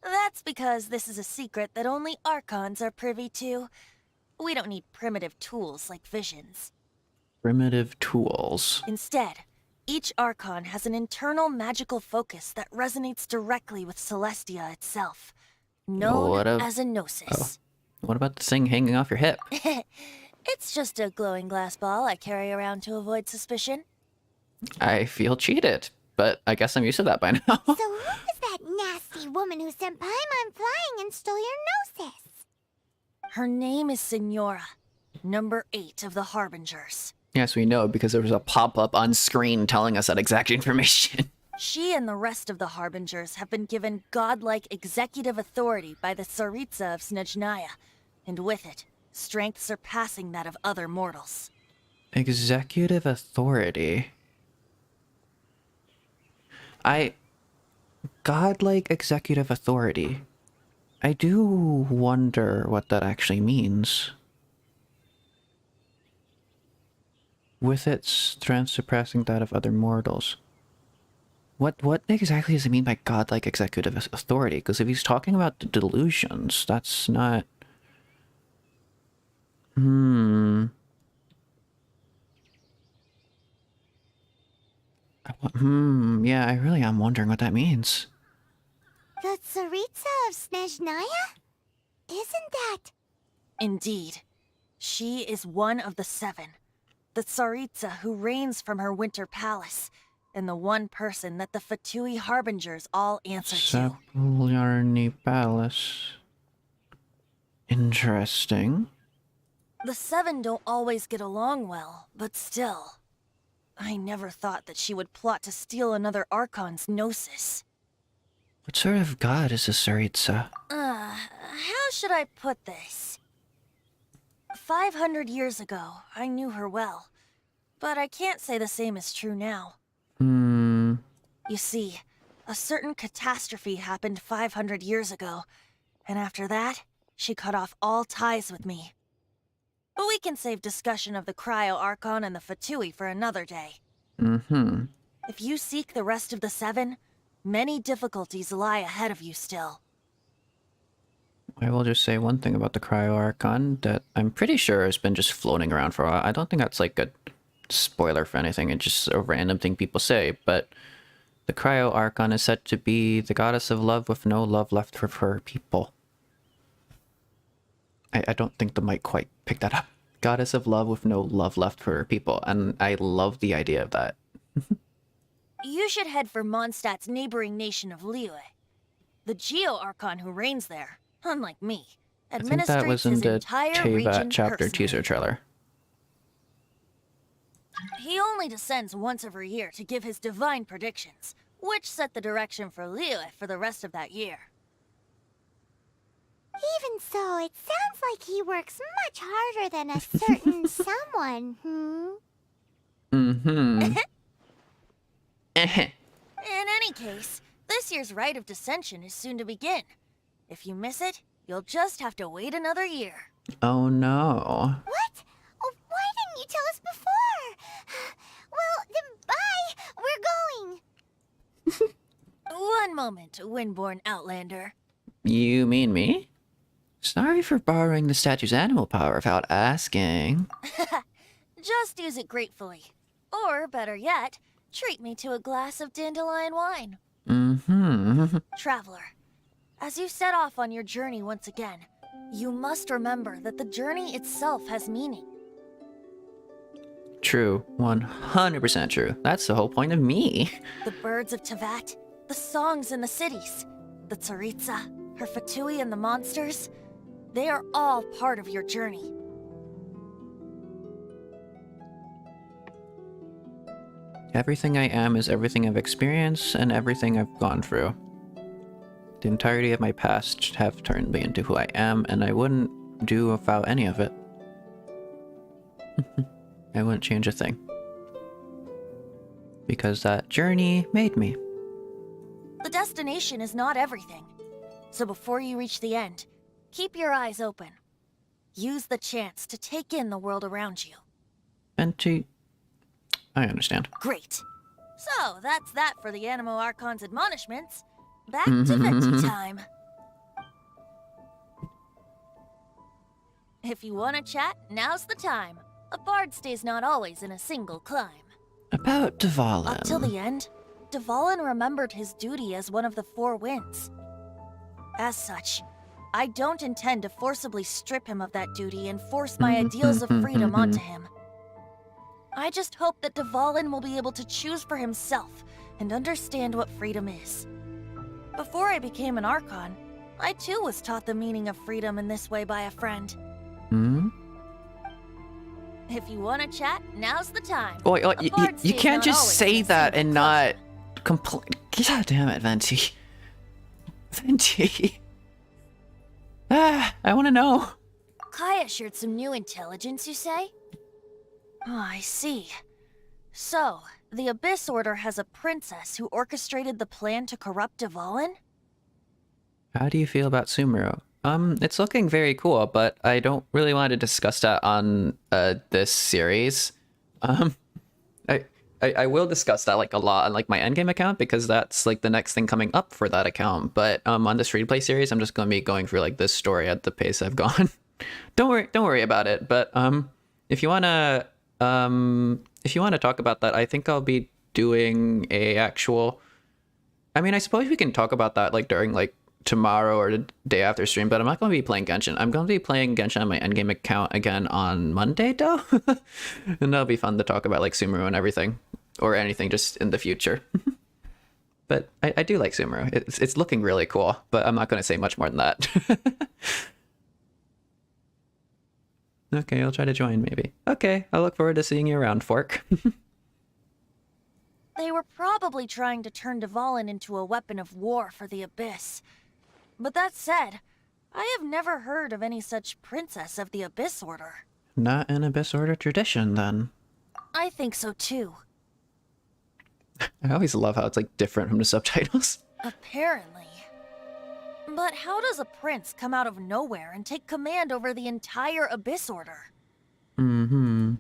That's because this is a secret that only Archons are privy to. We don't need primitive tools like visions. Primitive tools. Instead, each Archon has an internal magical focus that resonates directly with Celestia itself, known as a gnosis. What about the thing hanging off your hip? It's just a glowing glass ball I carry around to avoid suspicion. I feel cheated, but I guess I'm used to that by now. So who was that nasty woman who sent Paimon flying and stole your gnosis? Her name is Signora, number 8 of the Harbingers. Yes, we know because there was a pop-up on screen telling us that exact information. She and the rest of the Harbingers have been given godlike executive authority by the Tsaritsa of Snezhnaya, and with it, strength surpassing that of other mortals. Executive authority. Godlike executive authority. I do wonder what that actually means. With its strength surpassing that of other mortals. What exactly does it mean by godlike executive authority? Because if he's talking about the delusions, that's not... Yeah, I really am wondering what that means. The Tsaritsa of Snezhnaya? Isn't that... Indeed. She is one of the 7. The Tsaritsa who reigns from her winter palace, and the one person that the Fatui Harbingers all answer to. Sapuljarni Palace. Interesting. The 7 don't always get along well, but still. I never thought that she would plot to steal another Archon's gnosis. What sort of god is a Tsaritsa? How should I put this? 500 years ago, I knew her well. But I can't say the same is true now. You see, a certain catastrophe happened 500 years ago, and after that, she cut off all ties with me. But we can save discussion of the Cryo Archon and the Fatui for another day. If you seek the rest of the 7, many difficulties lie ahead of you still. I will just say one thing about the Cryo Archon that I'm pretty sure has been just floating around for a while. I don't think that's like a spoiler for anything. It's just a random thing people say, but the Cryo Archon is said to be the goddess of love with no love left for her people. I don't think the mic quite picked that up. Goddess of love with no love left for her people, and I love the idea of that. You should head for Mondstadt's neighboring nation of Liyue. The Geo-Archon who reigns there, unlike me, I think that was administrates in his the entire Teyvat region chapter personally. teaser trailer. He only descends once every year to give his divine predictions, which set the direction for Liyue for the rest of that year. Even so, it sounds like he works much harder than a certain someone, Mm-hmm. In any case, this year's Rite of Dissension is soon to begin. If you miss it, you'll just have to wait another year. Oh no. What? Oh, why didn't you tell us before? Well, then bye. We're going. One moment, Windborn Outlander. You mean me? Sorry for borrowing the statue's animal power without asking. Just use it gratefully. Or, better yet, treat me to a glass of dandelion wine. Mm-hmm. Traveler, as you set off on your journey once again, you must remember that the journey itself has meaning. True. 100% true. That's the whole point of me. The birds of Teyvat, the songs in the cities, the Tsaritsa, her Fatui and the monsters, they are all part of your journey. Everything I am is everything I've experienced and everything I've gone through. The entirety of my past have turned me into who I am, and I wouldn't do without any of it. I wouldn't change a thing. Because that journey made me. The destination is not everything. So before you reach the end, keep your eyes open. Use the chance to take in the world around you. Venti... I understand. Great. So, that's that for the Animo Archon's admonishments. Back to Venti time. If you want to chat, now's the time. A bard stays not always in a single climb. About Dvalin. Up till the end, Dvalin remembered his duty as one of the Four Winds. As such, I don't intend to forcibly strip him of that duty and force my ideals of freedom onto him. I just hope that Dvalin will be able to choose for himself and understand what freedom is. Before I became an Archon, I too was taught the meaning of freedom in this way by a friend. Hmm? If you want to chat, now's the time. Oh, you can't just say that and not complain. God damn it, Venti. Venti. I want to know. Kaya shared some new intelligence, you say? Oh, I see. So, the Abyss Order has a princess who orchestrated the plan to corrupt Dvalin? How do you feel about Sumeru? It's looking very cool, but I don't really want to discuss that on this series. I will discuss that like a lot on like my endgame account because that's like the next thing coming up for that account. But on this free to play series, I'm just gonna be going through like this story at the pace I've gone. Don't worry about it. But if you wanna talk about that, I think I'll be doing a actual. I mean, I suppose we can talk about that like during like tomorrow or the day after stream, but I'm not going to be playing Genshin. I'm going to be playing Genshin on my endgame account again on Monday, though. And that'll be fun to talk about like Sumeru and everything, or anything just in the future. But I do like Sumeru. It's looking really cool, but I'm not going to say much more than that. Okay, I'll try to join maybe. Okay, I'll look forward to seeing you around, Fork. They were probably trying to turn Dvalin into a weapon of war for the Abyss. But that said, I have never heard of any such princess of the Abyss Order. Not an Abyss Order tradition, then. I think so too. I always love how it's like different from the subtitles. Apparently. But how does a prince come out of nowhere and take command over the entire Abyss Order? Mm-hmm.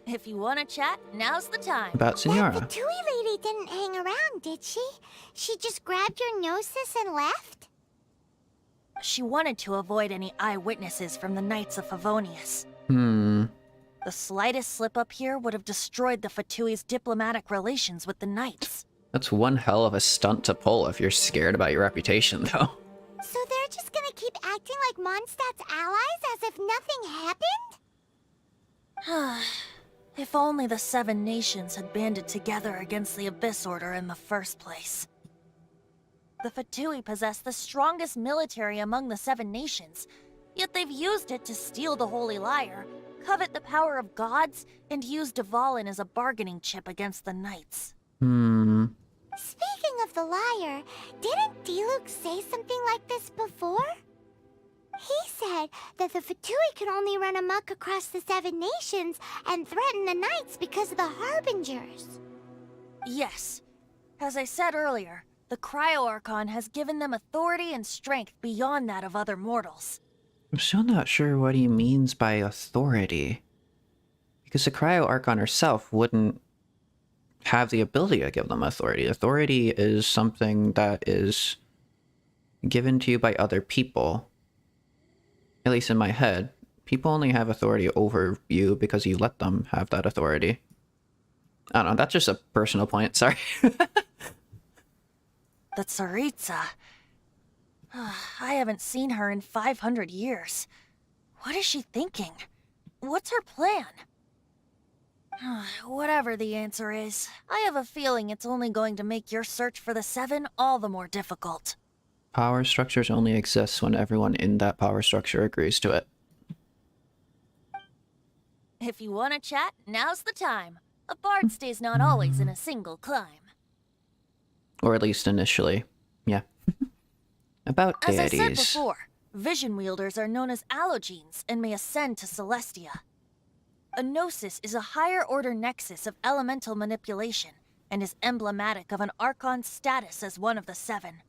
If you want to chat, now's the time. About Senora. That Fatui lady didn't hang around, did she? She just grabbed your gnosis and left? She wanted to avoid any eyewitnesses from the Knights of Favonius. The slightest slip-up here would have destroyed the Fatui's diplomatic relations with the Knights. That's one hell of a stunt to pull if you're scared about your reputation, though. So they're just gonna keep acting like Mondstadt's allies as if nothing happened? If only the 7 nations had banded together against the Abyss Order in the first place. The Fatui possess the strongest military among the 7 nations, yet they've used it to steal the Holy Lyre, covet the power of gods, and use Dvalin as a bargaining chip against the Knights. Speaking of the lyre, didn't Diluc say something like this before? He said that the Fatui could only run amok across the 7 nations and threaten the Knights because of the Harbingers. Yes. As I said earlier, the Cryo-Archon has given them authority and strength beyond that of other mortals. I'm still not sure what he means by authority. Because the Cryo-Archon herself wouldn't have the ability to give them authority. Authority is something that is given to you by other people. At least in my head. People only have authority over you because you let them have that authority. I don't know, that's just a personal point, sorry. The Tsaritsa. I haven't seen her in 500 years. What is she thinking? What's her plan? Whatever the answer is, I have a feeling it's only going to make your search for the 7 all the more difficult. Power structures only exist when everyone in that power structure agrees to it. If you want to chat, now's the time. A bard stays not always in a single climb. Or at least initially. Yeah. About As deities. I said before, vision wielders are known as allogenes and may ascend to Celestia. A gnosis is a higher order nexus of elemental manipulation and is emblematic of an Archon's status as one of the 7.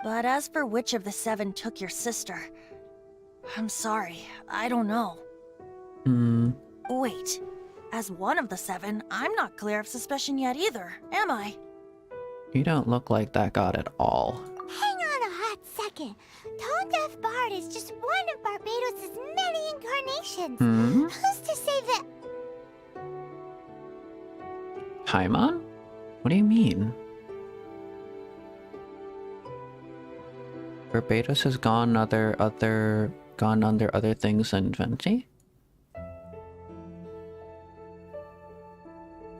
But as for which of the 7 took your sister, I'm sorry, I don't know. Wait, as one of the 7, I'm not clear of suspicion yet either, am I? You don't look like that god at all. Hang on a hot second. Tone Deaf Bard is just one of Barbados' many incarnations. Who's to say that... Paimon? What do you mean? Barbados has gone under other things than Venti?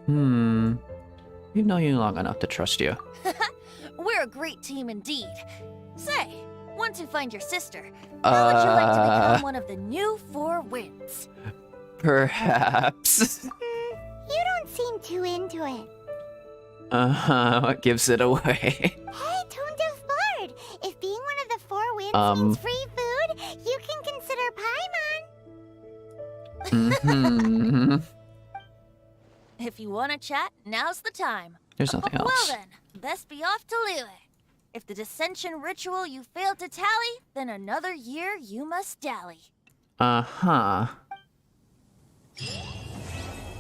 We've known you long enough to trust you. We're a great team indeed. Say, once you find your sister, how would you like to become one of the new 4 winds? Perhaps. You don't seem too into it. What gives it away? Hey, Tone Deaf Bard! If being one of the 4 winds means free food, you can consider Paimon. If you want to chat, now's the time. There's nothing else. Well then, best be off to Liyue. If the dissension ritual you failed to tally, then another year you must dally. And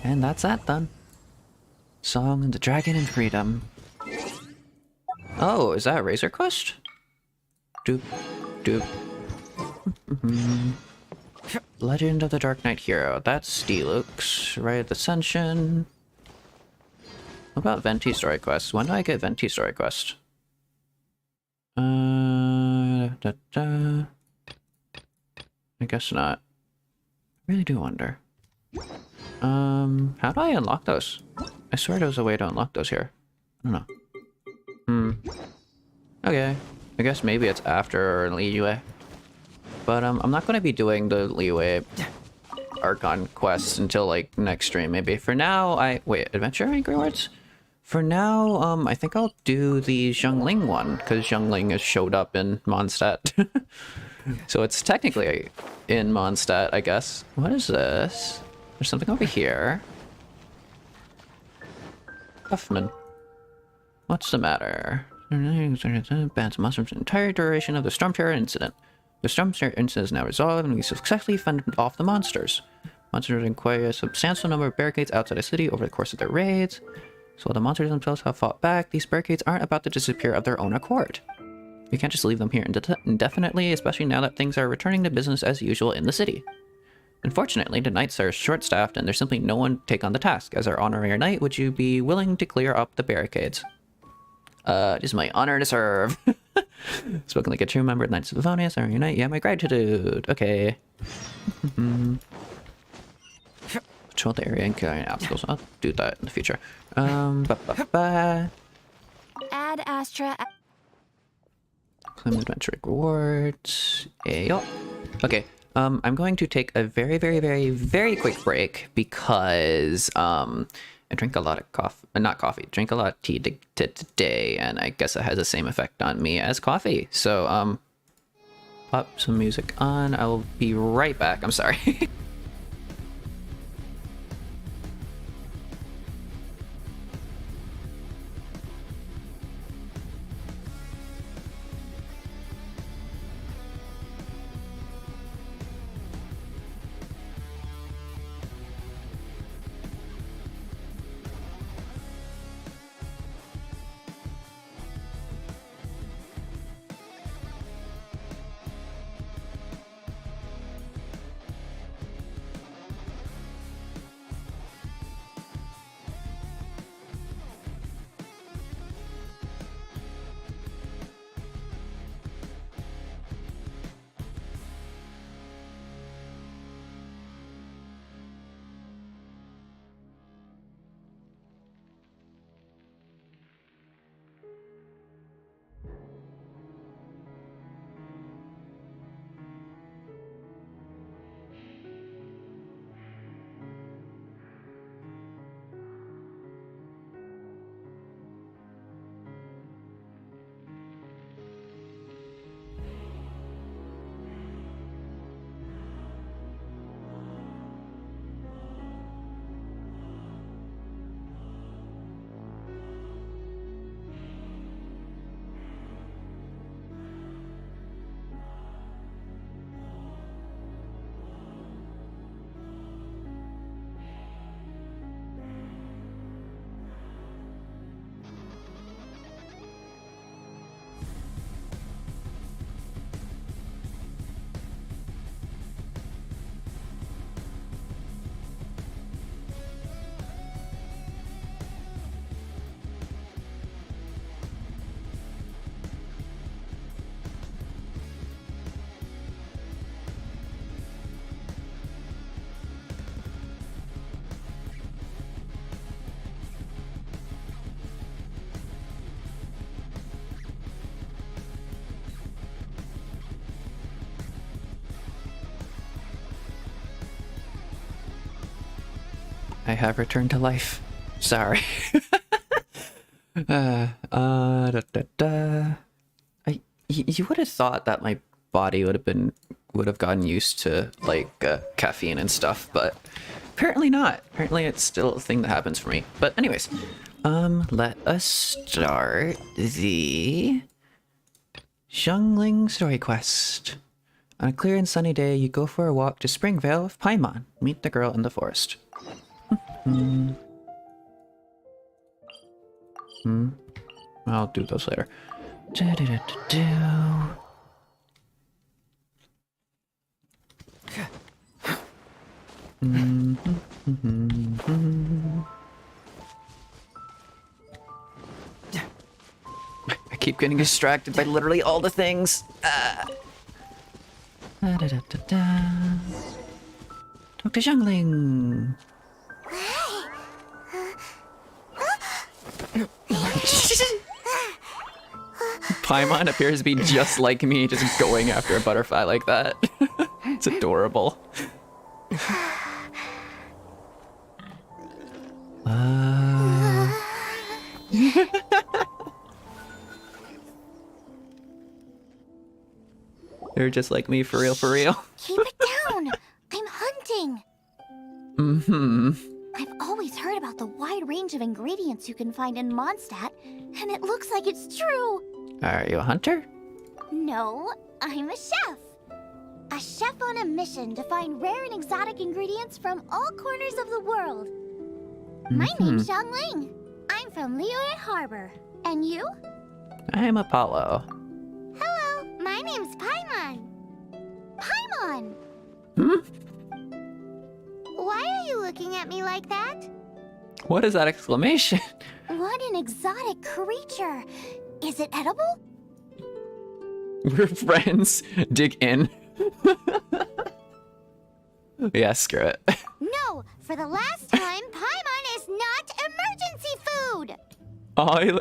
that's that done. Song of the Dragon and Freedom. Oh, is that a Razor Quest? Doop, doop. Legend of the Dark Knight Hero. That's Diluc's. Rite of Ascension. What about Venti Story Quest? When do I get Venti Story Quest? I guess not. I really do wonder. How do I unlock those? I swear there was a way to unlock those here. I don't know. Okay. I guess maybe it's after Liyue. But I'm not going to be doing the Liyue Archon quests until like next stream maybe. For now, wait, Adventure Angry Words? For now, I think I'll do the Xiangling one, because Xiangling has showed up in Mondstadt. So it's technically in Mondstadt, I guess. What is this? There's something over here. Huffman. What's the matter? Bans monsters the entire duration of the Storm Terror incident. The Storm Terror incident is now resolved, and we successfully fended off the monsters. Monsters require a substantial number of barricades outside the city over the course of their raids. So while the monsters themselves have fought back, these barricades aren't about to disappear of their own accord. We can't just leave them here indefinitely, especially now that things are returning to business as usual in the city. Unfortunately, the knights are short-staffed and there's simply no one to take on the task. As our honorary knight, would you be willing to clear up the barricades? It is my honor to serve. Spoken like a true member of the Knights of Livonius, honorary knight. Yeah, my gratitude. Okay. Control the area and carry obstacles. I'll do that in the future. Add Astra. Claim adventure rewards. Ayo. Okay. I'm going to take a very quick break because I drink a lot of drink a lot of tea today, and I guess it has the same effect on me as coffee. So pop some music on. I will be right back. I'm sorry. I have returned to life. Sorry. You would have thought that my body would have gotten used to like caffeine and stuff, but apparently not. Apparently it's still a thing that happens for me. But anyways, let us start the Xiangling story quest. On a clear and sunny day, you go for a walk to Springvale with Paimon. Meet the girl in the forest. I'll do those later. I keep getting distracted by literally all the things. Dr. Xiangling. Paimon appears to be just like me, just going after a butterfly like that. It's adorable. They're just like me, for real, for real. Keep it down! I'm hunting! I've always heard about the wide range of ingredients you can find in Mondstadt, and it looks like it's true! Are you a hunter? No, I'm a chef! A chef on a mission to find rare and exotic ingredients from all corners of the world. My name's Xiangling. I'm from Liyue Harbor. And you? I'm Apollo. Hello, my name's Paimon. Paimon! Why are you looking at me like that? What is that exclamation? What an exotic creature! Is it edible? We're friends. Dig in. Yeah, screw it. No, for the last time, Paimon is not emergency food! Oh,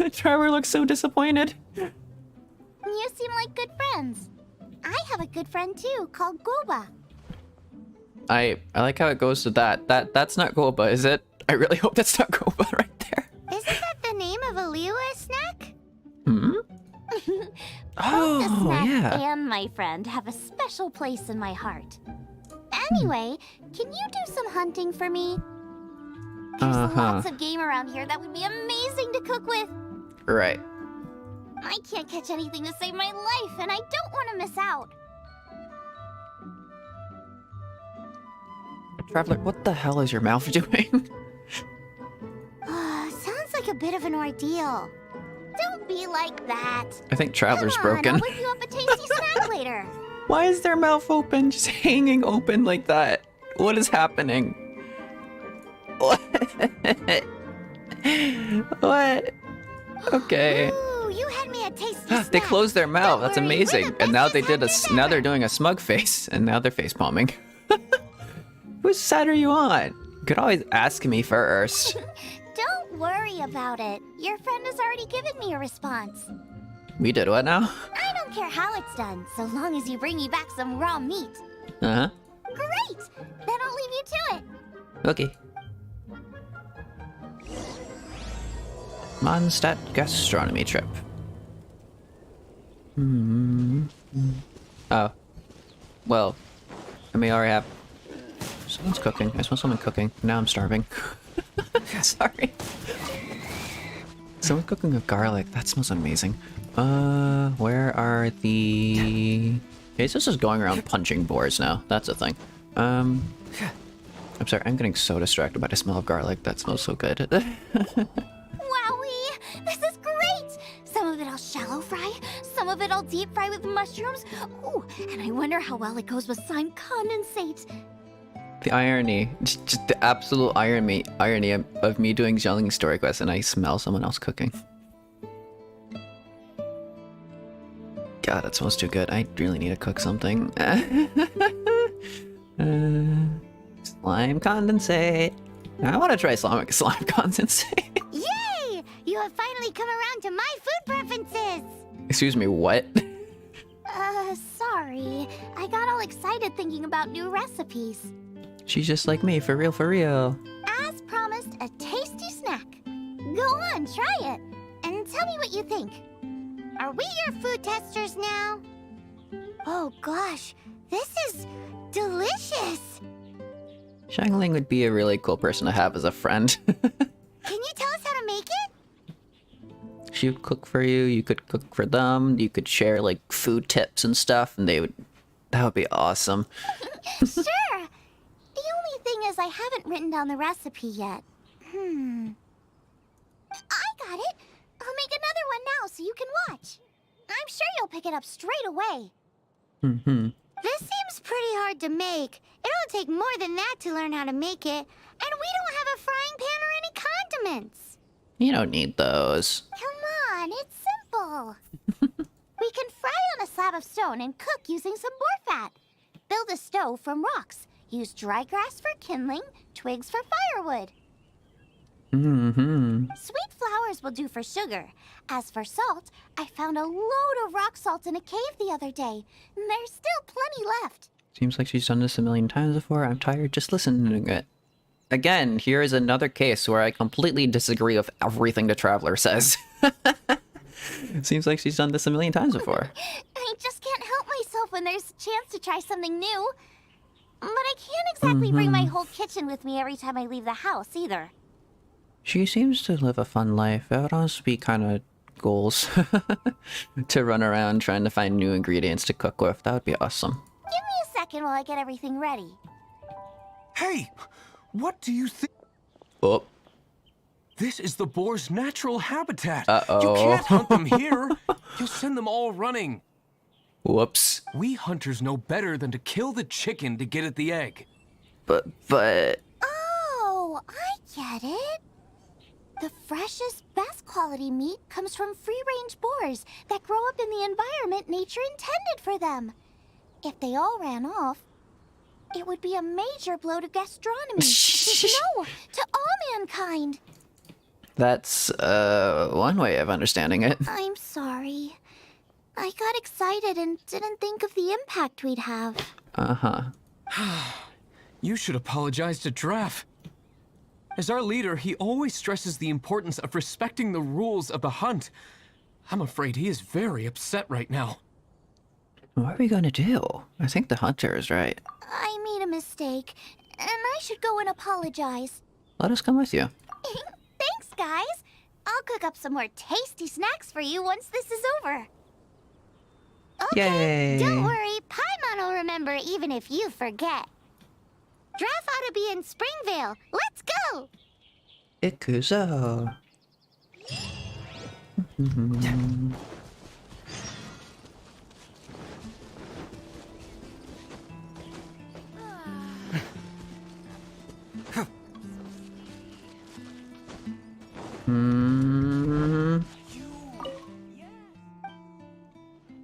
Trevor looks so disappointed. You seem like good friends. I have a good friend too, called Goba. I like how it goes to that. That's not Goba, is it? I really hope that's not Goba right there. Isn't that the name of a Liyue snack? Hmm? Both the snack yeah. and my friend have a special place in my heart. Anyway, can you do some hunting for me? There's lots of game around here that would be amazing to cook with. Right. I can't catch anything to save my life, and I don't want to miss out. Traveler, what the hell is your mouth doing? Sounds like a bit of an ordeal. Don't be like that. I think Traveler's Come on, broken. I'll whip you up a tasty snack later. Why is their mouth open? Just hanging open like that? What is happening? What? What? Okay. Ooh, you had me a tasty snack. They closed their mouth. Don't That's worry, we're amazing. the And now they did bestest now hunters they're ever. doing a smug face, and now they're face palming. Whose side are you on? You could always ask me first. Don't worry about it. Your friend has already given me a response. We did what now? I don't care how it's done, so long as you bring me back some raw meat. Uh-huh. Great! Then I'll leave you to it. Okay. Mondstadt gastronomy trip. Oh. Well, I may already have... Someone's cooking. I smell someone cooking. Now I'm starving. Sorry. Someone's cooking with garlic. That smells amazing. Where are the... Okay, so this is going around punching boars now. That's a thing. I'm sorry, I'm getting so distracted by the smell of garlic. That smells so good. Wowee! This is great! Some of it I'll shallow fry, some of it I'll deep fry with mushrooms. Ooh, and I wonder how well it goes with slime condensate. The irony, just the absolute irony of me doing Xiangling story quests and I smell someone else cooking. God, that smells too good. I really need to cook something. Slime condensate. I want to try slime condensate. Yay! You have finally come around to my food preferences! Excuse me, what? Sorry. I got all excited thinking about new recipes. She's just like me, for real, for real. As promised, a tasty snack. Go on, try it. And tell me what you think. Are we your food testers now? Oh gosh, this is delicious. Xiangling would be a really cool person to have as a friend. Can you tell us how to make it? She would cook for you, you could cook for them, you could share like food tips and stuff, and that would be awesome. Sure. The only thing is I haven't written down the recipe yet. I got it. I'll make another one now so you can watch. I'm sure you'll pick it up straight away. This seems pretty hard to make. It'll take more than that to learn how to make it. And we don't have a frying pan or any condiments. You don't need those. Come on, it's simple. We can fry on a slab of stone and cook using some boar fat. Build a stove from rocks. Use dry grass for kindling, twigs for firewood. Sweet flowers will do for sugar. As for salt, I found a load of rock salt in a cave the other day. There's still plenty left. Seems like she's done this a million times before. I'm tired just listening to it. Again, here is another case where I completely disagree with everything the Traveler says. Seems like she's done this a million times before. I just can't help myself when there's a chance to try something new. But I can't exactly bring my whole kitchen with me every time I leave the house, either. She seems to live a fun life. That would also be kind of goals. To run around trying to find new ingredients to cook with. That would be awesome. Give me a second while I get everything ready. Hey! What do you think? Oh. This is the boar's natural habitat. Uh-oh. You can't hunt them here. You'll send them all running. Whoops. We hunters know better than to kill the chicken to get at the egg. But... Oh, I get it. The freshest, best quality meat comes from free-range boars that grow up in the environment nature intended for them. If they all ran off, It would be a major blow to gastronomy, to snow, to all mankind. That's one way of understanding it. I'm sorry. I got excited and didn't think of the impact we'd have. You should apologize to Draff. As our leader, he always stresses the importance of respecting the rules of the hunt. I'm afraid he is very upset right now. What are we gonna do? I think the hunter is right. I made a mistake, and I should go and apologize. Let us come with you. Thanks, guys. I'll cook up some more tasty snacks for you once this is over. Okay, Yay! don't worry. Paimon will remember even if you forget. Draft ought to be in Springvale. Let's go! Ikuzo.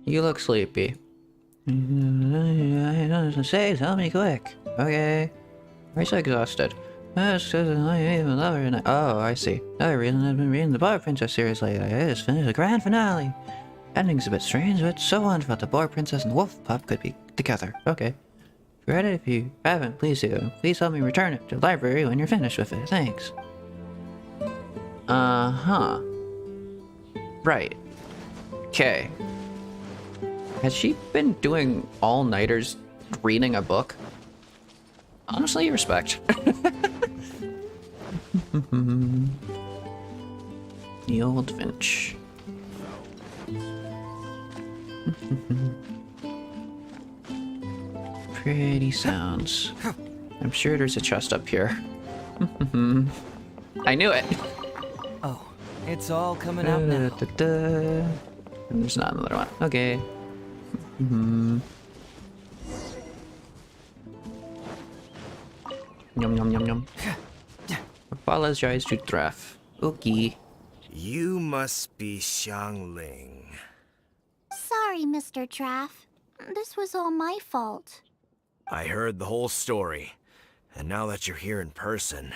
You look sleepy. Say, tell me quick. Okay. Why are you so exhausted? That's because I even love her. Oh, I see. Another reason I've been reading the Boar Princess series lately. I just finished the grand finale. Ending's a bit strange, but so wonderful. The Boar Princess and Wolf Pup could be together. Okay. If you read it, if you haven't, please do. Please help me return it to the library when you're finished with it. Thanks. Uh-huh. Right. Okay. Has she been doing all-nighters reading a book? Honestly, respect. The old Finch. Pretty sounds. I'm sure there's a chest up here. I knew it! Oh, it's all coming out now. And there's not another one. Okay. Yum yum yum yum. Apologize to Draff. Okay. You must be Xiangling. Sorry, Mr. Traff. This was all my fault. I heard the whole story, and now that you're here in person...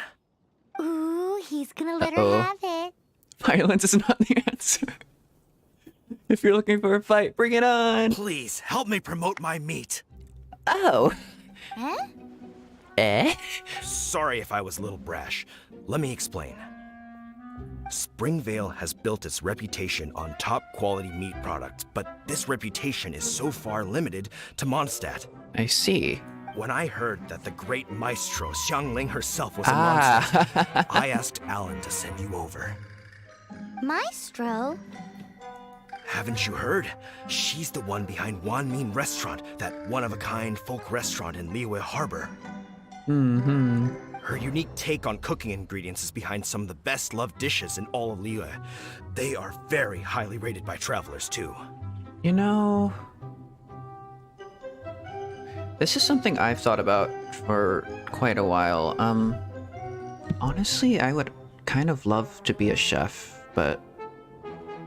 Ooh, he's gonna let her have it. Violence is not the answer. If you're looking for a fight, bring it on! Please, help me promote my meat. Oh. Huh? Eh? Sorry if I was a little brash. Let me explain. Springvale has built its reputation on top-quality meat products, but this reputation is so far limited to Mondstadt. I see. When I heard that the great maestro Xiangling herself was in Mondstadt, I asked Alan to send you over. Maestro? Haven't you heard? She's the one behind Wanmin Restaurant, that one-of-a-kind folk restaurant in Liyue Harbor. Her unique take on cooking ingredients is behind some of the best-loved dishes in all of Liyue. They are very highly rated by travelers, too. You know... This is something I've thought about for quite a while. Honestly, I would kind of love to be a chef, but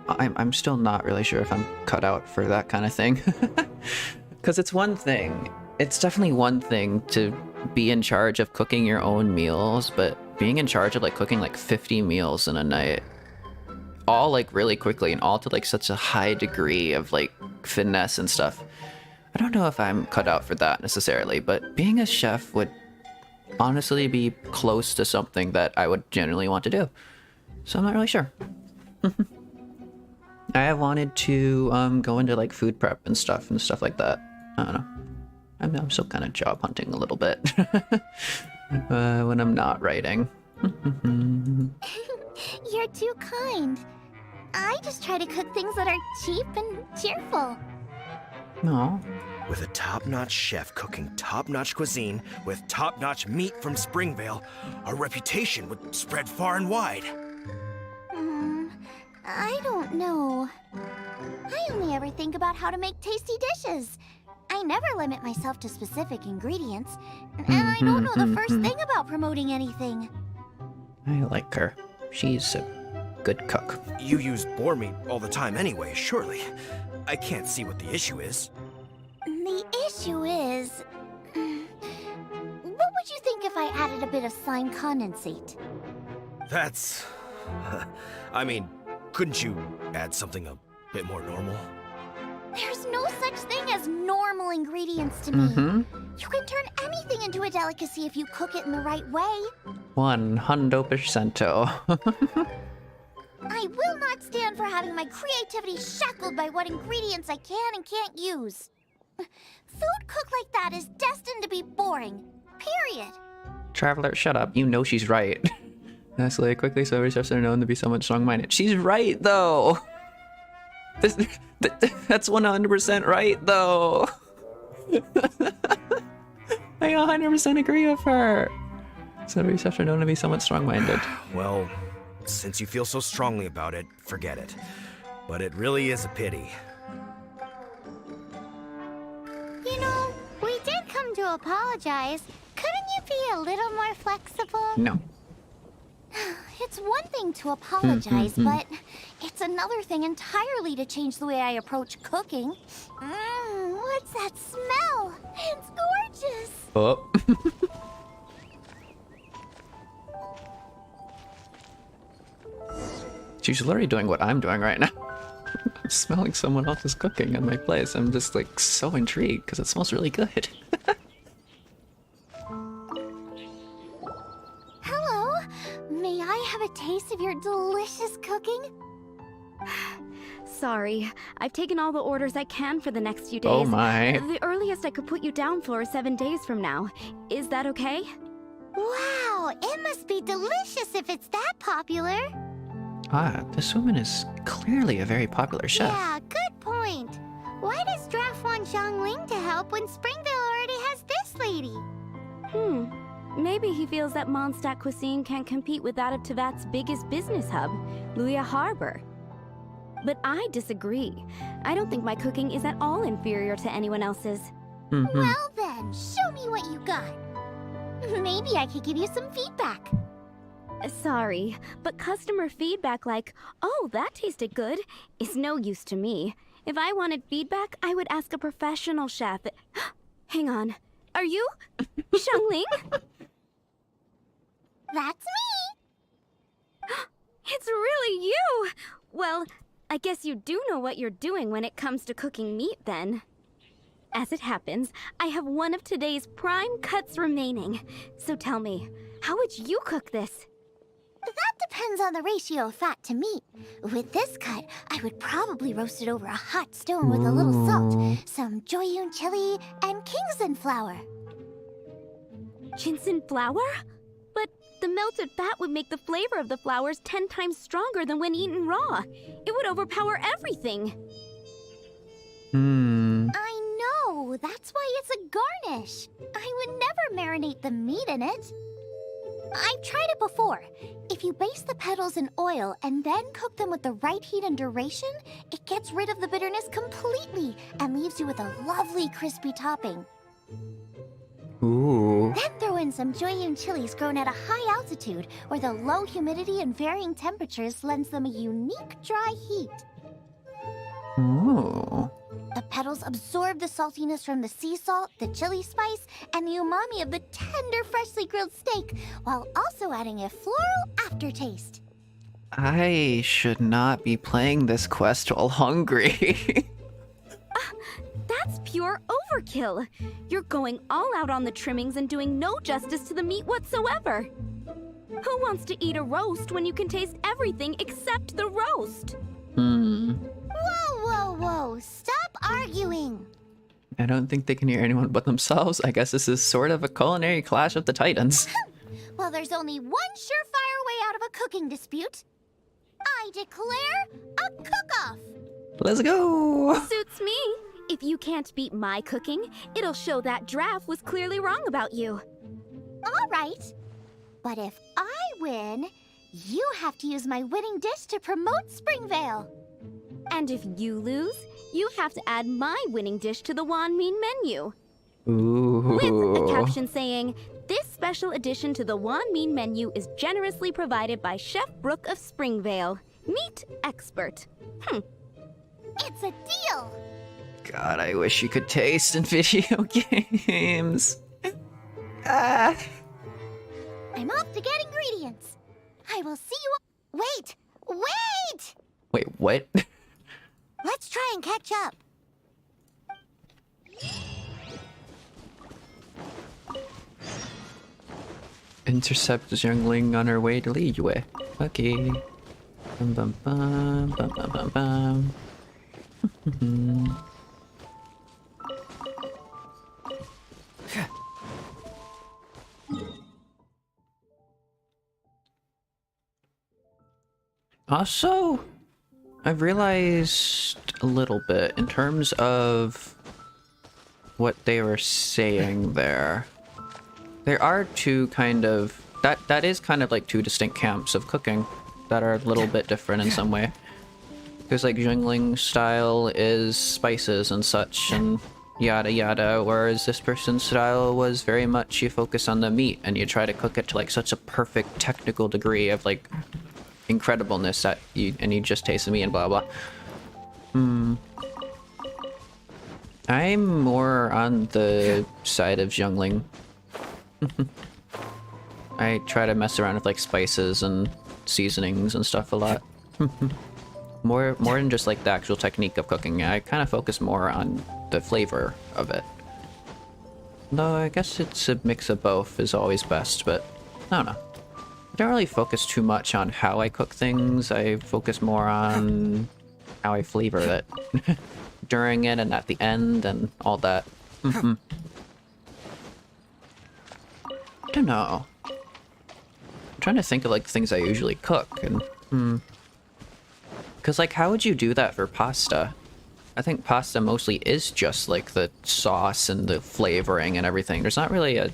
I'm still not really sure if I'm cut out for that kind of thing. Because it's definitely one thing to be in charge of cooking your own meals, but being in charge of like cooking like 50 meals in a night, all like really quickly and all to like such a high degree of like finesse and stuff. I don't know if I'm cut out for that necessarily, but being a chef would honestly be close to something that I would genuinely want to do. So I'm not really sure. I have wanted to go into like food prep and stuff like that. I don't know. I'm still kind of job hunting a little bit when I'm not writing. You're too kind. I just try to cook things that are cheap and cheerful. No. With a top-notch chef cooking top-notch cuisine with top-notch meat from Springvale, our reputation would spread far and wide. I don't know. I only ever think about how to make tasty dishes. I never limit myself to specific ingredients, and I don't know the first thing about promoting anything. I like her. She's a good cook. You use boar meat all the time anyway, surely. I can't see what the issue is. The issue is... added a bit of slime condensate. That's... I mean, couldn't you add something a bit more normal? There's no such thing as normal ingredients to me. You can turn anything into a delicacy if you cook it in the right way. 100%. I will not stand for having my creativity shackled by what ingredients I can and can't use. Food cooked like that is destined to be boring. Period. Traveler, shut up. You know she's right. Escalate quickly, so every chefs are known to be somewhat strong-minded. She's right, though. That's 100% right, though. I 100% agree with her. So every chefs are known to be somewhat strong-minded. Well, since you feel so strongly about it, forget it. But it really is a pity. You know, we did come to apologize. Couldn't you be a little more flexible? No. It's one thing to apologize, but it's another thing entirely to change the way I approach cooking. What's that smell? It's gorgeous. Oh. She's literally doing what I'm doing right now. I'm smelling someone else's cooking in my place. I'm just like so intrigued because it smells really good. Hello. May I have a taste of your delicious cooking? Sorry, I've taken all the orders I can for the next few days. Oh my. The earliest I could put you down for is 7 days from now. Is that okay? Wow, it must be delicious if it's that popular. Ah, this woman is clearly a very popular chef. Yeah, good point. Why does Draft want Zhongling to help when Springville already has this lady? Maybe he feels that Mondstadt cuisine can't compete with that of Tevat's biggest business hub, Luya Harbor. But I disagree. I don't think my cooking is at all inferior to anyone else's. Well then, show me what you got. Maybe I could give you some feedback. Sorry, but customer feedback like, oh, that tasted good, is no use to me. If I wanted feedback, I would ask a professional chef. Hang on. Are you Zhongling? That's me! It's really you! Well, I guess you do know what you're doing when it comes to cooking meat, then. As it happens, I have one of today's prime cuts remaining. So tell me, how would you cook this? That depends on the ratio of fat to meat. With this cut, I would probably roast it over a hot stone with a little salt, some Joyun chili, and Kingston flour. Ginseng flour? But the melted fat would make the flavor of the flowers 10 times stronger than when eaten raw. It would overpower everything. I know, that's why it's a garnish. I would never marinate the meat in it. I've tried it before. If you baste the petals in oil and then cook them with the right heat and duration, it gets rid of the bitterness completely and leaves you with a lovely crispy topping. Ooh. Then throw in some Joyun chilies grown at a high altitude where the low humidity and varying temperatures lends them a unique dry heat. Ooh. The petals absorb the saltiness from the sea salt, the chili spice, and the umami of the tender, freshly grilled steak, while also adding a floral aftertaste. I should not be playing this quest while hungry. That's pure overkill. You're going all out on the trimmings and doing no justice to the meat whatsoever. Who wants to eat a roast when you can taste everything except the roast? Whoa, whoa, whoa! Stop arguing! I don't think they can hear anyone but themselves. I guess this is sort of a culinary clash of the titans. Well, there's only one surefire way out of a cooking dispute. I declare a cook-off! Let's go! Suits me. If you can't beat my cooking, it'll show that Draft was clearly wrong about you. All right. But if I win, you have to use my winning dish to promote Springvale. And if you lose, you have to add my winning dish to the Wanmin menu. Ooh. With a caption saying, this special addition to the Wanmin menu is generously provided by Chef Brooke of Springvale, meat expert. It's a deal. God, I wish you could taste in video games. I'm off to get ingredients. I will see you. Wait! Wait! Wait, what? Let's try and catch up. Intercept Zhongling on her way to Liyue. Okay. Bum bum bum bum bum bum bum. Also, I've realized a little bit in terms of what they were saying there. There are two kind of... That is kind of like two distinct camps of cooking that are a little bit different in some way. Because like Zhongling's style is spices and such and yada yada, whereas this person's style was very much you focus on the meat and you try to cook it to like such a perfect technical degree of like incredibleness that you just taste the meat and blah blah. I'm more on the side of Zhongling. I try to mess around with like spices and seasonings and stuff a lot. more than just like the actual technique of cooking. I kind of focus more on the flavor of it. Though I guess it's a mix of both is always best, but I don't know. I don't really focus too much on how I cook things. I focus more on how I flavor it during it and at the end and all that. I don't know. I'm trying to think of like things I usually cook and because like how would you do that for pasta? I think pasta mostly is just like the sauce and the flavoring and everything. There's not really a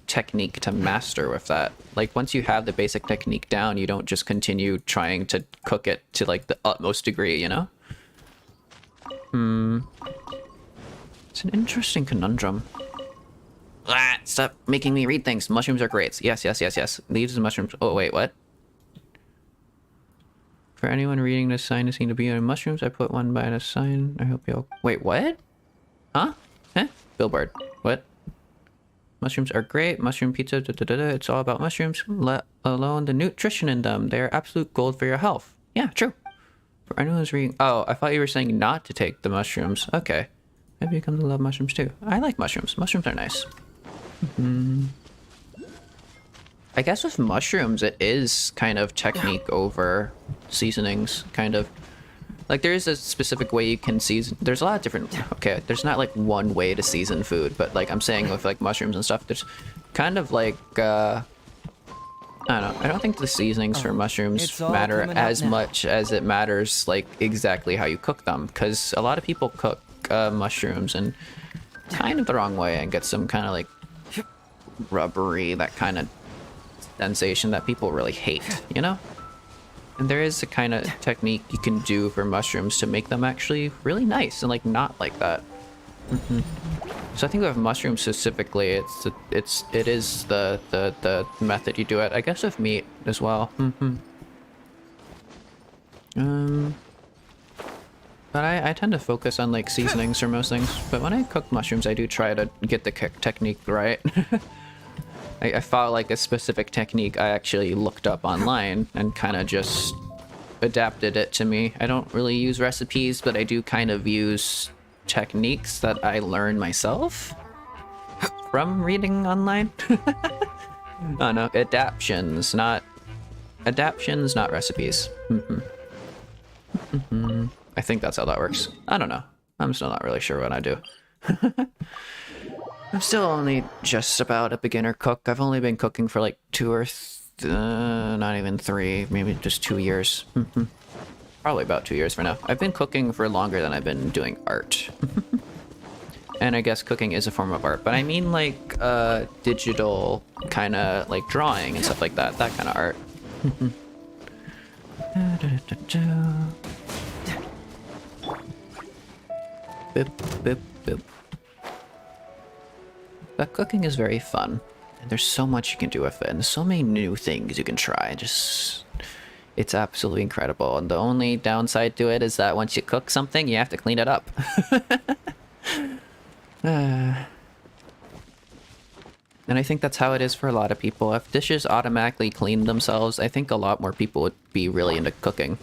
technique to master with that. Like once you have the basic technique down, you don't just continue trying to cook it to like the utmost degree, you know? It's an interesting conundrum. Ah, stop making me read things. Mushrooms are great. Yes, yes, yes, yes. Leaves and mushrooms. Oh, wait, what? For anyone reading this sign is seen to be on mushrooms, I put one by the sign. I hope you'll... Wait, what? Huh? Huh? Billboard. What? Mushrooms are great. Mushroom pizza, da, da, da, da. It's all about mushrooms, let alone the nutrition in them. They're absolute gold for your health. Yeah, true. For anyone who's reading... Oh, I thought you were saying not to take the mushrooms. Okay. Maybe you come to love mushrooms too. I like mushrooms. Mushrooms are nice. I guess with mushrooms, it is kind of technique over seasonings, kind of. Like, there is a specific way you can season. There's a lot of different... Okay, there's not, like, one way to season food, but, like, I'm saying with, like, mushrooms and stuff, there's kind of, like, I don't know. I don't think the seasonings for mushrooms matter as much as it matters, like, exactly how you cook them. Because a lot of people cook mushrooms in kind of the wrong way and get some kind of, like, rubbery, that kind of sensation that people really hate, you know? And there is a kind of technique you can do for mushrooms to make them actually really nice and like not like that. So I think with mushrooms specifically, it is the method you do it. I guess with meat as well. But I tend to focus on like seasonings for most things. But when I cook mushrooms, I do try to get the technique right. I found like a specific technique I actually looked up online and kind of just adapted it to me. I don't really use recipes, but I do kind of use techniques that I learned myself from reading online. Oh no, adaptions, not recipes. I think that's how that works. I don't know. I'm still not really sure what I do. I'm still only just about a beginner cook. I've only been cooking for like 2 or not even 3, maybe just 2 years. Probably about 2 years for now. I've been cooking for longer than I've been doing art. And I guess cooking is a form of art, but I mean like digital kind of like drawing and stuff like that. That kind of art. Boop, boop, boop. But cooking is very fun, and there's so much you can do with it, and there's so many new things you can try. It's absolutely incredible, and the only downside to it is that once you cook something, you have to clean it up. And I think that's how it is for a lot of people. If dishes automatically clean themselves, I think a lot more people would be really into cooking.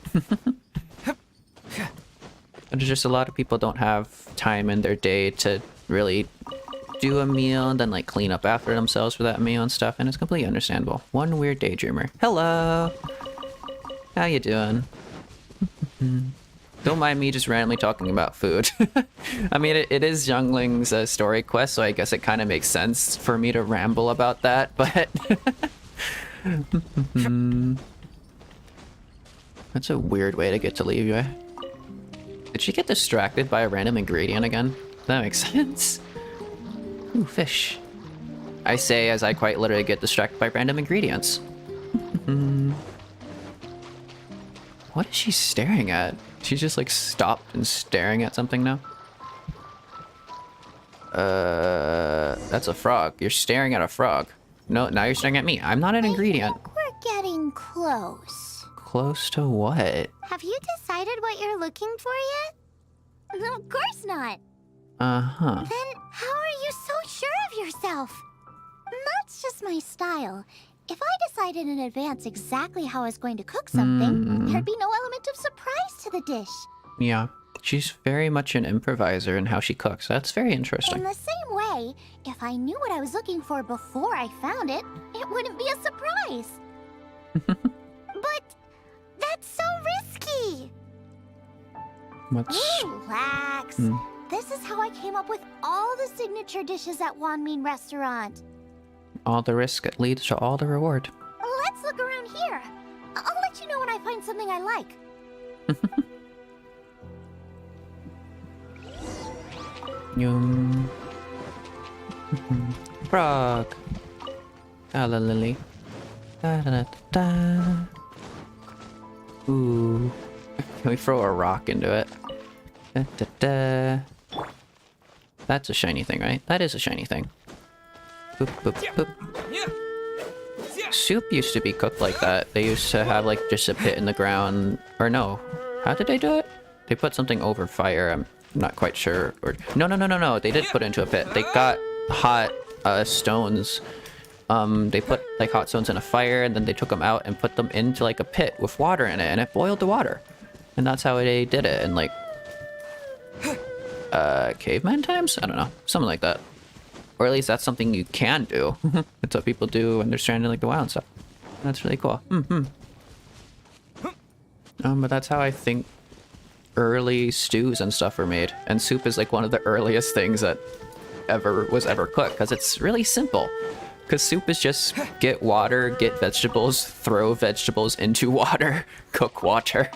There's just a lot of people don't have time in their day to really do a meal and then like clean up after themselves for that meal and stuff, and it's completely understandable. One weird daydreamer. Hello! How you doing? Don't mind me just randomly talking about food. I mean, it is Youngling's story quest, so I guess it kind of makes sense for me to ramble about that, but... That's a weird way to get to Levi. Did she get distracted by a random ingredient again? That makes sense. Ooh, fish. I say as I quite literally get distracted by random ingredients. What is she staring at? She's just like stopped and staring at something now. That's a frog. You're staring at a frog. No, now you're staring at me. I'm not an ingredient. I think we're getting close. Close to what? Have you decided what you're looking for yet? Of course not. Uh-huh. Then how are you so sure of yourself? That's just my style. If I decided in advance exactly how I was going to cook something, there'd be no element of surprise to the dish. Yeah, she's very much an improviser in how she cooks. That's very interesting. In the same way, if I knew what I was looking for before I found it, it wouldn't be a surprise. But that's so risky. Relax. This is how I came up with all the signature dishes at Wanmin Restaurant. All the risk leads to all the reward. Let's look around here. I'll let you know when I find something I like. Yum. Frog. Hello, Lily. Da, da, da, da. Ooh. Can we throw a rock into it? Da, da, da. That's a shiny thing, right? That is a shiny thing. Boop, boop, boop. Soup used to be cooked like that. They used to have like just a pit in the ground. Or no. How did they do it? They put something over fire. I'm not quite sure. Or no. They did put it into a pit. They got hot stones. They put like hot stones in a fire, and then they took them out and put them into like a pit with water in it, and it boiled the water. And that's how they did it in like caveman times? I don't know. Something like that. Or at least that's something you can do. That's what people do when they're stranded like the wild and stuff. That's really cool. But that's how I think early stews and stuff were made. And soup is like one of the earliest things that was ever cooked, because it's really simple. Because soup is just get water, get vegetables, throw vegetables into water, cook water.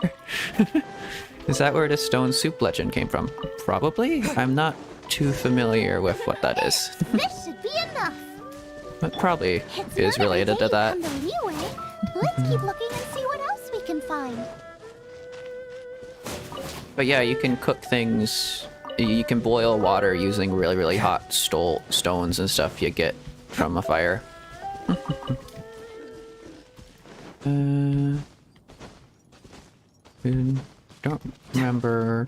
Is that where the stone soup legend came from? Probably? I'm not too familiar with what that is. This should be enough. It probably is related to that. Let's keep looking and see what else we can find. But yeah, you can cook things. You can boil water using really, really hot stones and stuff you get from a fire. Don't remember.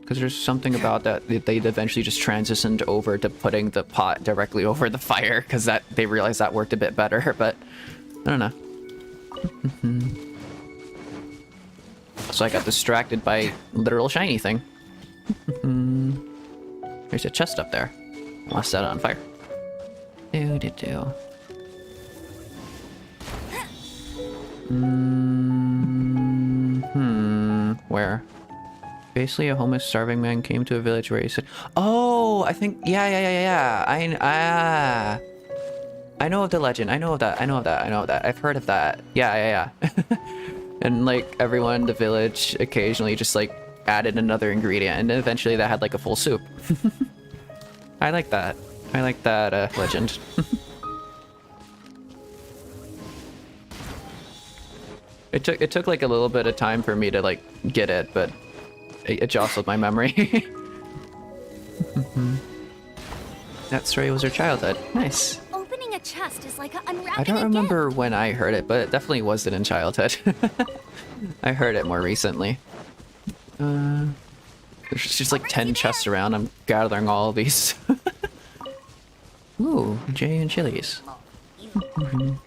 Because there's something about that they eventually just transitioned over to putting the pot directly over the fire, because that they realized that worked a bit better, but I don't know. So I got distracted by literal shiny thing. There's a chest up there. I'll set it on fire. Where? Basically, a homeless starving man came to a village where he said, "Oh, I think, yeah. I know of the legend. I know of that. I've heard of that. Yeah. And like everyone in the village occasionally just like added another ingredient, and eventually that had like a full soup." I like that. I like that legend. It took like a little bit of time for me to like get it, but it jostled my memory. That story was her childhood. Nice. Opening a chest is like unwrapping I don't remember when I heard it, but it definitely wasn't in childhood. I heard it more recently. There's just like 10 chests around. I'm gathering all of these. Ooh, Jay and Chili's. Boop.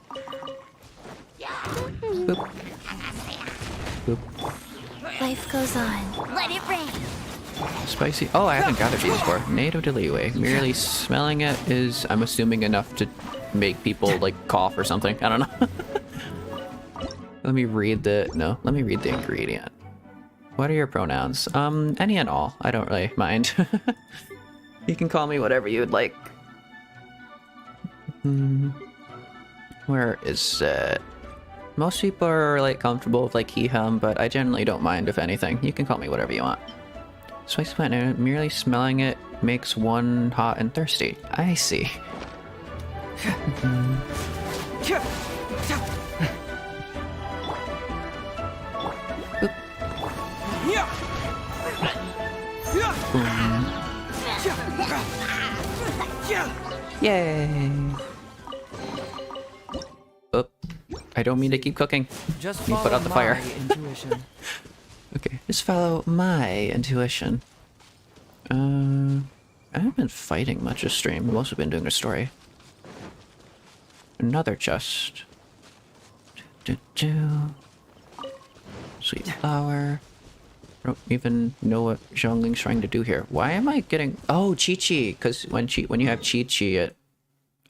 Boop. Life goes on. Let it rain. Spicy. Oh, I haven't gathered these before. Native to Liyue. Merely smelling it is, I'm assuming, enough to make people like cough or something. I don't know. Let me read the ingredient. What are your pronouns? Any and all. I don't really mind. You can call me whatever you'd like. Where is it? Most people are like comfortable with like he, him, but I generally don't mind if anything. You can call me whatever you want. Spicy plant, merely smelling it makes one hot and thirsty. I see. Yay! Oh, I don't mean to keep cooking. Just you put out the fire. Intuition. Okay, just follow my intuition. I haven't been fighting much this stream. I've mostly been doing a story. Another chest. Sweet flower. I don't even know what Zhongling's trying to do here. Why am I getting... Oh, Chi-Chi! Because when you have Chi-Chi, it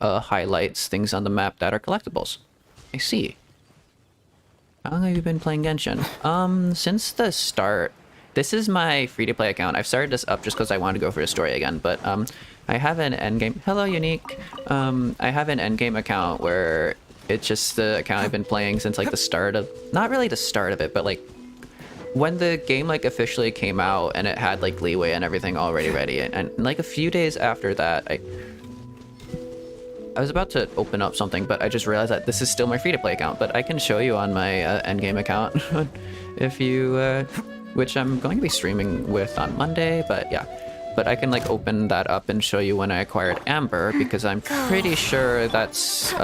highlights things on the map that are collectibles. I see. How long have you been playing Genshin? Since the start. This is my free-to-play account. I've started this up just because I wanted to go for the story again, but I have an endgame... Hello, Unique! I have an endgame account where it's just the account I've been playing since like the start of... Not really the start of it, but like when the game like officially came out and it had like Liyue and everything already ready, and like a few days after that, I was about to open up something, but I just realized that this is still my free-to-play account, but I can show you on my endgame account if you, which I'm going to be streaming with on Monday, but yeah. But I can like open that up and show you when I acquired Amber, because I'm pretty sure that's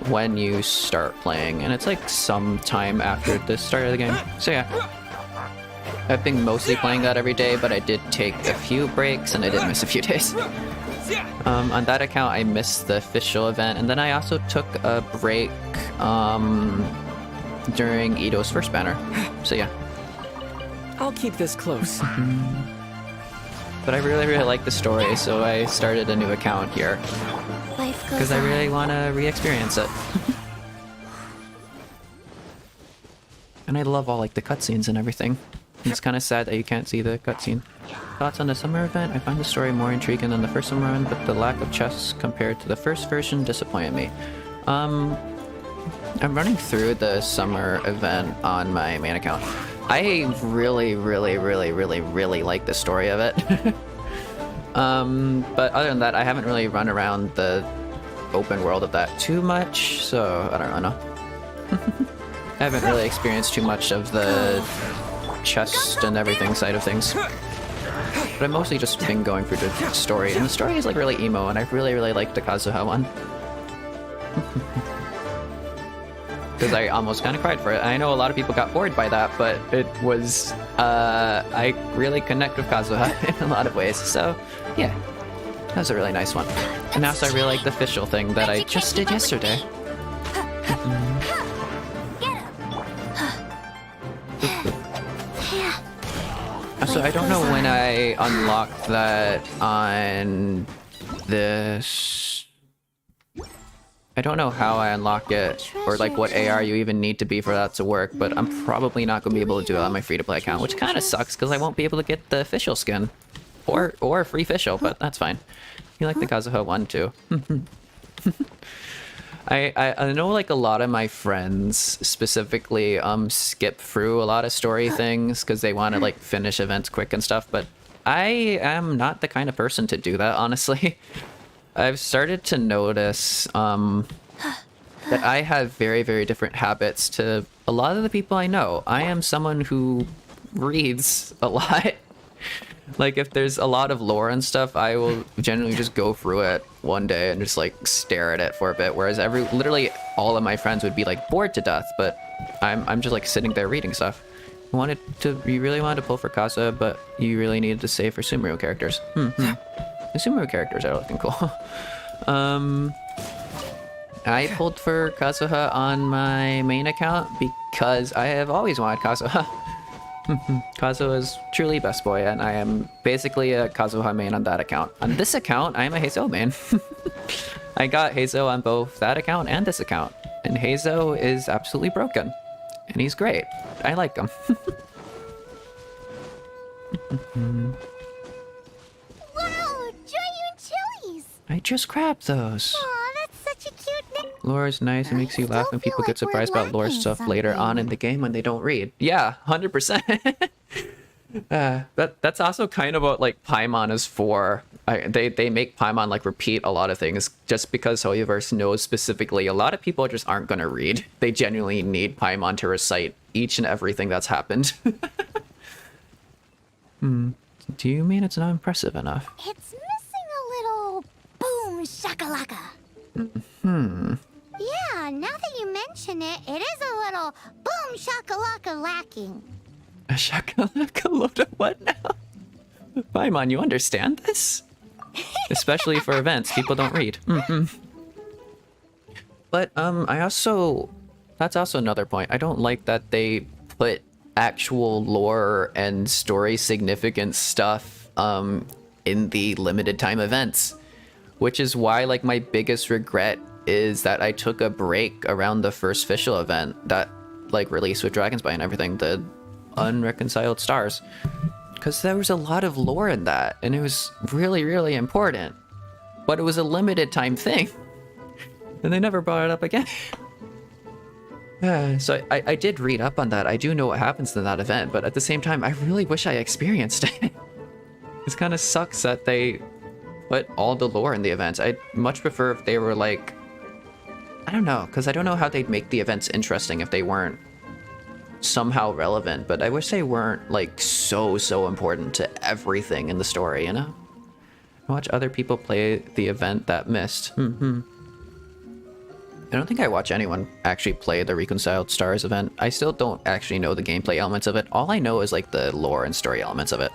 when you start playing, and it's like some time after the start of the game. So yeah. I've been mostly playing that every day, but I did take a few breaks and I did miss a few days. On that account, I missed the official event, and then I also took a break during Ito's first banner. So yeah. I'll keep this close. But I really like the story, so I started a new account here. Because I really want to re-experience it. And I love all like the cutscenes and everything. It's kind of sad that you can't see the cutscene. Thoughts on the summer event? I find the story more intriguing than the first summer run, but the lack of chests compared to the first version disappointed me. I'm running through the summer event on my main account. I really like the story of it. But other than that, I haven't really run around the open world of that too much, so I don't really know. I haven't really experienced too much of the chest and everything side of things. But I've mostly just been going through the story, and the story is like really emo, and I really like the Kazuha one. Because I almost kind of cried for it. I know a lot of people got bored by that, but it was, I really connect with Kazuha in a lot of ways, so yeah. That was a really nice one. And also I really like the official thing that I just did yesterday. So I don't know when I unlocked that on this. I don't know how I unlock it, or like what AR you even need to be for that to work, but I'm probably not going to be able to do it on my free-to-play account, which kind of sucks because I won't be able to get the official skin. Or free official, but that's fine. You like the Kazuha one too. I know like a lot of my friends specifically skip through a lot of story things because they want to like finish events quick and stuff, but I am not the kind of person to do that, honestly. I've started to notice that I have very different habits to a lot of the people I know. I am someone who reads a lot. Like, if there's a lot of lore and stuff, I will generally just go through it one day and just, like, stare at it for a bit. Whereas literally all of my friends would be, like, bored to death, but I'm just, like, sitting there reading stuff. You really wanted to pull for Kazuha, but you really needed to save for Sumeru characters. The Sumeru characters are looking cool. I pulled for Kazuha on my main account because I have always wanted Kazuha. Kazuha is truly best boy, and I am basically a Kazuha main on that account. On this account, I am a Heizo main. I got Heizo on both that account and this account, and Heizo is absolutely broken, and he's great. I like him. Wow, Joyun chilies! I just grabbed those. Aw, that's such a cute nick. Lore is nice and makes you laugh when people get surprised about lore stuff later on in the game when they don't read. Yeah, 100%. That's also kind of what like Paimon is for. They make Paimon like repeat a lot of things just because Hoyoverse knows specifically a lot of people just aren't going to read. They genuinely need Paimon to recite each and everything that's happened. Do you mean it's not impressive enough? It's missing a little boom shakalaka. Yeah, now that you mention it, it is a little boom shakalaka lacking. A shakalaka load of what now? Paimon, you understand this? Especially for events, people don't read. But that's also another point. I don't like that they put actual lore and story significant stuff in the limited time events, which is why like my biggest regret is that I took a break around the first official event that like released with Dragon's Bite and everything, the Unreconciled Stars, because there was a lot of lore in that and it was really, really important, but it was a limited time thing and they never brought it up again. So I did read up on that. I do know what happens in that event, but at the same time I really wish I experienced it. It kind of sucks that they put all the lore in the events. I'd much prefer if they were like, I don't know, because I don't know how they'd make the events interesting if they weren't somehow relevant, but I wish they weren't like so important to everything in the story, you know? Watch other people play the event that missed. I don't think I watch anyone actually play the Reconciled Stars event. I still don't actually know the gameplay elements of it. All I know is like the lore and story elements of it.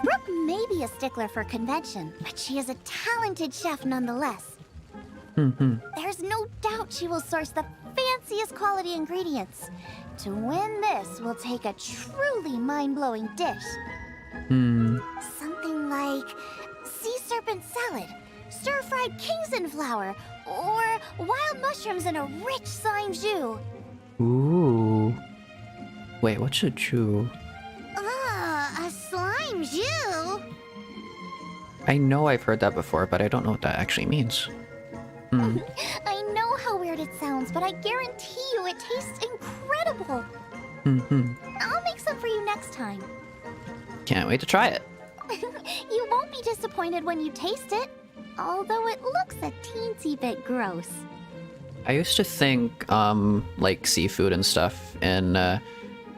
Brooke may be a stickler for convention, but she is a talented chef nonetheless. There's no doubt she will source the fanciest quality ingredients. To win this will take a truly mind-blowing dish. Something like sea serpent salad, stir-fried Kingston flour, or wild mushrooms in a rich slime jus. Ooh. Wait, what's a jus? A slime jus? I know I've heard that before, but I don't know what that actually means. I know how weird it sounds, but I guarantee you it tastes incredible. I'll make some for you next time. Can't wait to try it. You won't be disappointed when you taste it, although it looks a teensy bit gross. I used to think, like seafood and stuff, and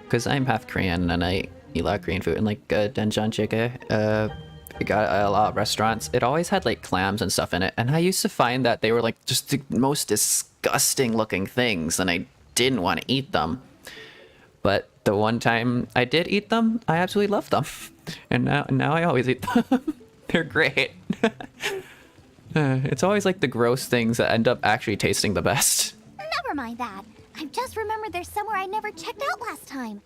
because I'm half Korean and I eat a lot of Korean food, and like doenjanjjigae, I got a lot of restaurants. It always had like clams and stuff in it, and I used to find that they were like just the most disgusting looking things, and I didn't want to eat them. But the one time I did eat them, I absolutely loved them, and now I always eat them. They're great. It's always like the gross things that end up actually tasting the best. Never mind that. I've just remembered there's somewhere I never checked out last time.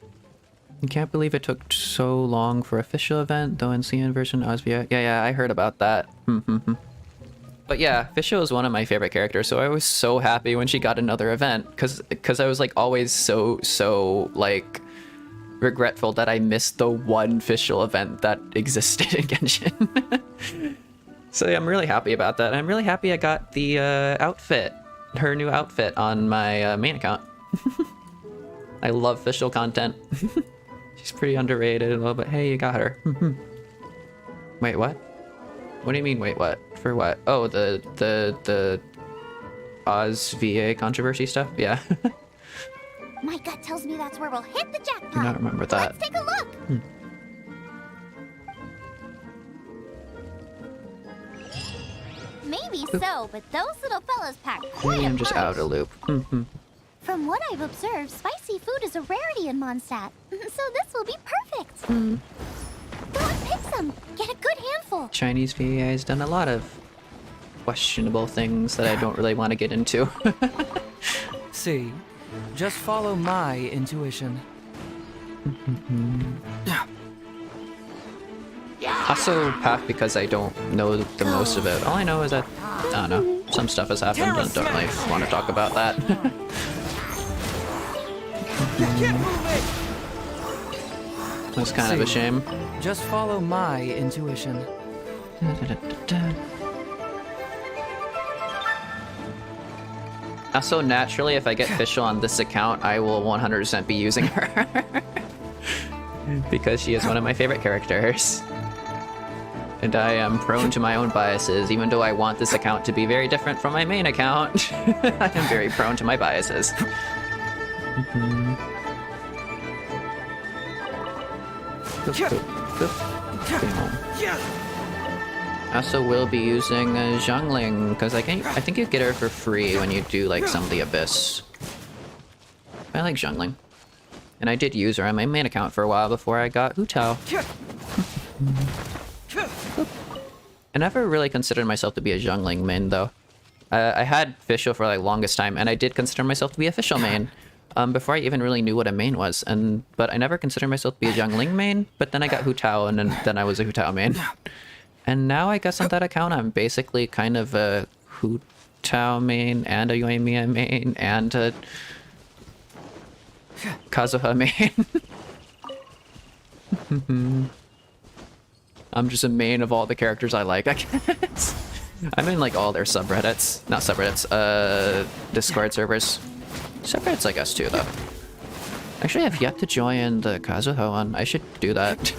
I can't believe it took so long for official event, though in CN version Osvia. Yeah, I heard about that. But yeah, Fisho is one of my favorite characters, so I was so happy when she got another event, because I was like always so like regretful that I missed the one official event that existed in Genshin. So yeah, I'm really happy about that. I'm really happy I got the outfit, her new outfit on my main account. I love official content. She's pretty underrated a little bit. Hey, you got her. Wait, what? What do you mean, wait, what? For what? Oh, the Oz VA controversy stuff? Yeah. My gut tells me that's where we'll hit the jackpot. Do not remember that. Let's take a look. Maybe so, but those little fellas pack quite Maybe a I'm just punch. out of loop. From what I've observed, spicy food is a rarity in Mondstadt, so this will be perfect. Go and pick some. them. Get a good handful. Chinese VA has done a lot of questionable things that I don't really want to get into. See, just follow my intuition. Also, path because I don't know the most of it. All I know is that, I don't know, some stuff has happened and don't really want to talk about that. That's kind of a shame. Just follow my intuition. Also, naturally, if I get Fischl on this account, I will 100% be using her. Because she is one of my favorite characters. And I am prone to my own biases, even though I want this account to be very different from my main account. I am very prone to my biases. I also will be using Zhongling, because I think you get her for free when you do like some of the Abyss. I like Zhongling. And I did use her on my main account for a while before I got Hu Tao. I never really considered myself to be a Zhongling main, though. I had Fischl for like longest time, and I did consider myself to be a Fischl main before I even really knew what a main was. But I never considered myself to be a Zhongling main. But then I got Hu Tao, and then I was a Hu Tao main. And now I guess on that account, I'm basically kind of a Hu Tao main and a Yoimiya main and a Kazuha main. I'm just a main of all the characters I like, I guess. I'm in like all their subreddits. Not subreddits, Discord servers. Subreddits I guess too, though. Actually, I've yet to join the Kazuha one. I should do that.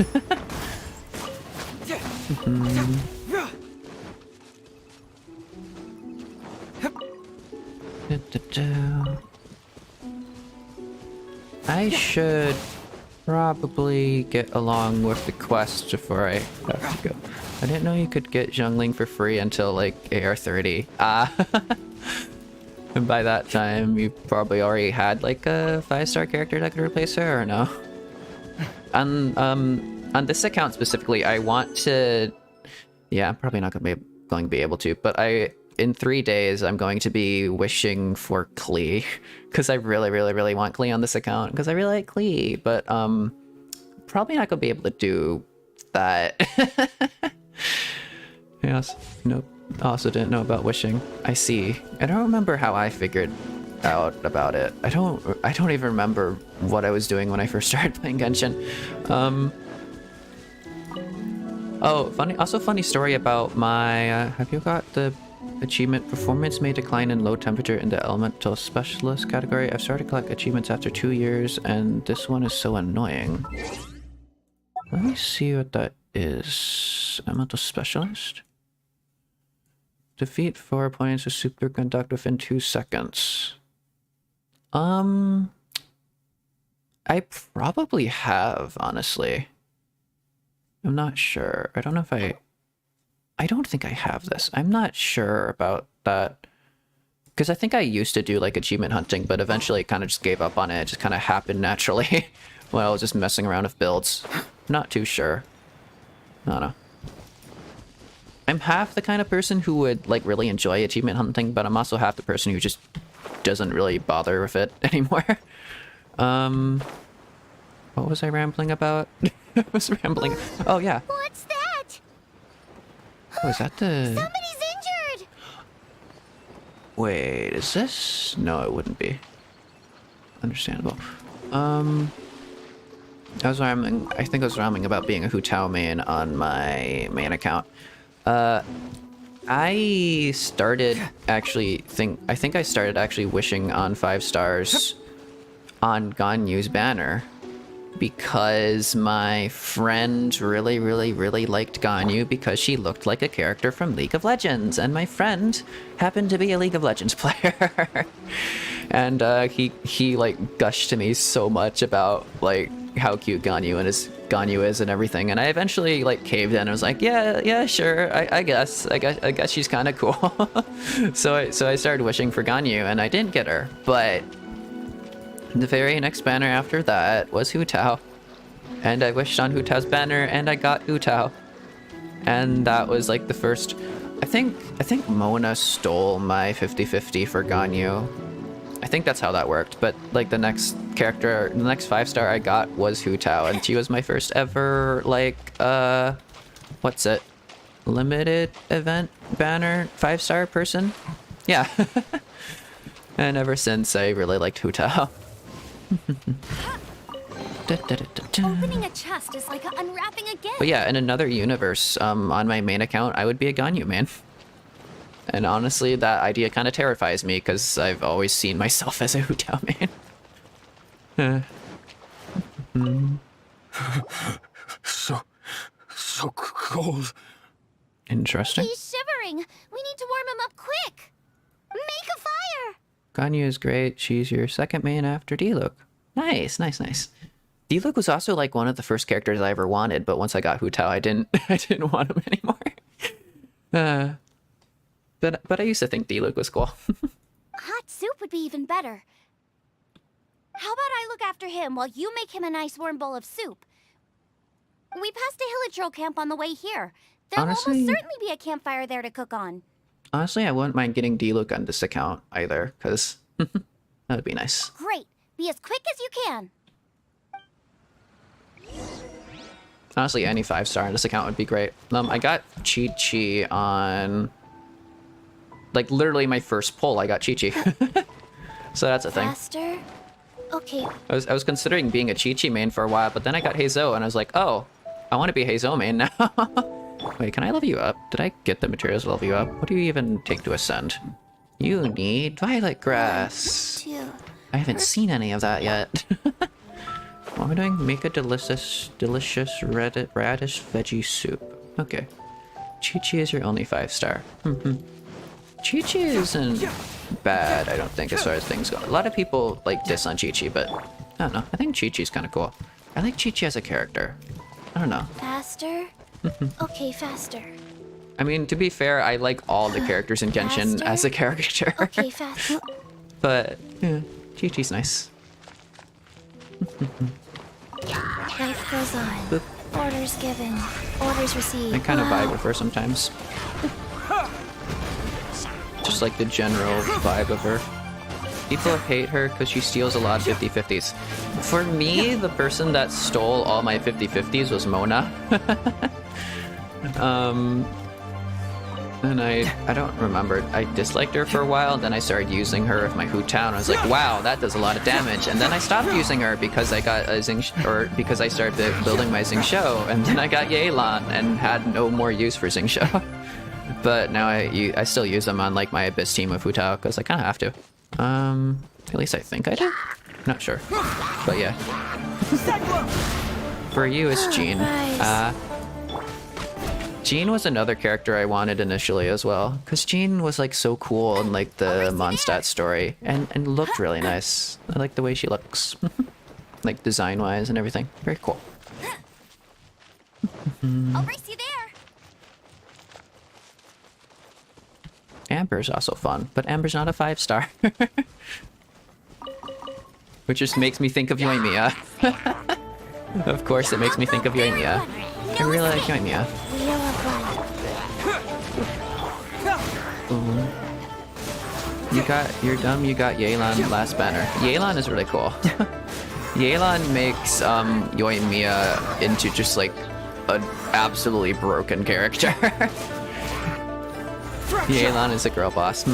I should probably get along with the quest before I have to go. I didn't know you could get Zhongling for free until like AR30. And by that time, you probably already had like a 5-star character that could replace her, or no? On this account specifically, I want to... Yeah, I'm probably not going to be able to, but in 3 days, I'm going to be wishing for Klee, because I really, really, really want Klee on this account, because I really like Klee, but probably not going to be able to do that. Yes, nope. Also didn't know about wishing. I see. I don't remember how I figured out about it. I don't even remember what I was doing when I first started playing Genshin. Oh, funny story about my, have you got the achievement performance may decline in low temperature in the elemental specialist category? I've started to collect achievements after 2 years, and this one is so annoying. Let me see what that is. Elemental specialist? Defeat 4 opponents with superconduct within 2 seconds. I probably have, honestly. I'm not sure. I don't know if I don't think I have this. I'm not sure about that. Because I think I used to do like achievement hunting, but eventually kind of just gave up on it. It just kind of happened naturally when I was just messing around with builds. Not too sure. I don't know. I'm half the kind of person who would like really enjoy achievement hunting, but I'm also half the person who just doesn't really bother with it anymore. What was I rambling about? I was rambling. Oh yeah. What's that? Oh, is that the... Somebody's injured! Wait, is this... No, it wouldn't be. Understandable. I was rambling... I think I was rambling about being a Hu Tao main on my main account. I started actually... I think I started actually wishing on 5 stars on Ganyu's banner. Because my friend really, really, really liked Ganyu because she looked like a character from League of Legends, and my friend happened to be a League of Legends player. And he like gushed to me so much about like how cute Ganyu is and everything, and I eventually like caved in and was like, yeah, sure, I guess she's kind of cool. So I started wishing for Ganyu, and I didn't get her, but the very next banner after that was Hu Tao. And I wished on Hu Tao's banner, and I got Hu Tao. And that was like the first... I think Mona stole my 50-50 for Ganyu. I think that's how that worked, but like the next character, the next 5-star I got was Hu Tao, and she was my first ever, like, what's it? Limited event banner 5-star person? Yeah. And ever since, I really liked Hu Tao. Opening a chest is like unwrapping a gift. But yeah, in another universe, on my main account, I would be a Ganyu main. And honestly, that idea kind of terrifies me, because I've always seen myself as a Hu Tao main. So cold. Interesting. He's shivering. We need to warm him up quick. Make a fire. Ganyu is great. She's your second main after Diluc. Nice. Diluc was also like one of the first characters I ever wanted, but once I got Hu Tao, I didn't want him anymore. But I used to think Diluc was cool. Hot soup would be even better. How about I look after him while you make him a nice warm bowl of soup? We passed a Hilichurl camp on the way here. There will almost certainly be a campfire there to cook on. Honestly, I wouldn't mind getting Diluc on this account either, because that would be nice. Great. Be as quick as you can. Honestly, any 5-star on this account would be great. I got Chi-Chi on... Like, literally my first pull, I got Chi-Chi. So that's a thing. Faster? Okay. I was considering being a Chi-Chi main for a while, but then I got Heizo, and I was like, oh, I want to be Heizo main now. Wait, can I level you up? Did I get the materials to level you up? What do you even take to ascend? You need violet grass. 1, 2. I haven't seen any of that yet. What am I doing? Make a delicious radish veggie soup. Okay. Chi-Chi is your only 5-star. Chi-Chi isn't bad, I don't think, as far as things go. A lot of people like diss on Chi-Chi, but I don't know. I think Chi-Chi's kind of cool. I like Chi-Chi as a character. I don't know. Faster? Okay, faster. I mean, to be fair, I like all the characters in Genshin Faster? as a character. Okay, fast. But, yeah, Chi-Chi's nice. Life goes on. Boop. Orders given. Orders received. I kind of vibe with her sometimes. Just like the general vibe of her. People hate her because she steals a lot of 50-50s. For me, the person that stole all my 50-50s was Mona. And I don't remember. I disliked her for a while, and then I started using her with my Hu Tao, and I was like, wow, that does a lot of damage. And then I stopped using her because I got a because I started building my Xingqiu, and then I got Yelan and had no more use for Xingqiu. But now I still use them on like my Abyss team with Hu Tao because I kind of have to. At least I think I do. Not sure, but yeah. For you, it's Jean. Jean was another character I wanted initially as well, because Jean was like so cool in like the Mondstadt story, and looked really nice. I like the way she looks, like design-wise and everything. Very cool. I'll race you there. Amber's also fun, but Amber's not a 5-star. Which just makes me think of Yoimiya. Of course, it makes me think of Yoimiya. I really like Yoimiya. You're dumb, you got Yelan last banner. Yelan is really cool. Yelan makes Yoimiya into just like an absolutely broken character. Yelan is a girl boss.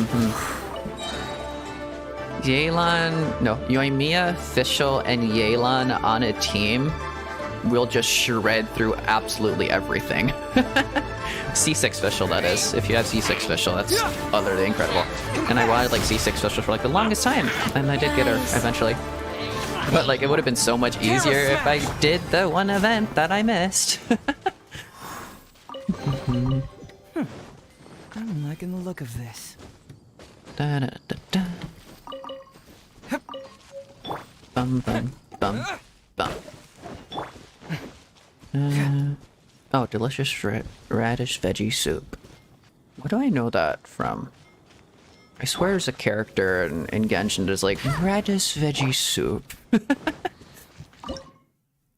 Yoimiya, Fischl, and Yelan on a team will just shred through absolutely everything. C6 Fischl, that is. If you have C6 Fischl, that's utterly incredible. And I wanted like C6 Fischl for like the longest time, and I did get her eventually. But like it would have been so much easier if I did the one event that I missed. I'm liking the look of this. Da, da, da, da. Bum bum bum bum. Oh, delicious radish veggie soup. What do I know that from? I swear there's a character in Genshin that's like, radish veggie soup.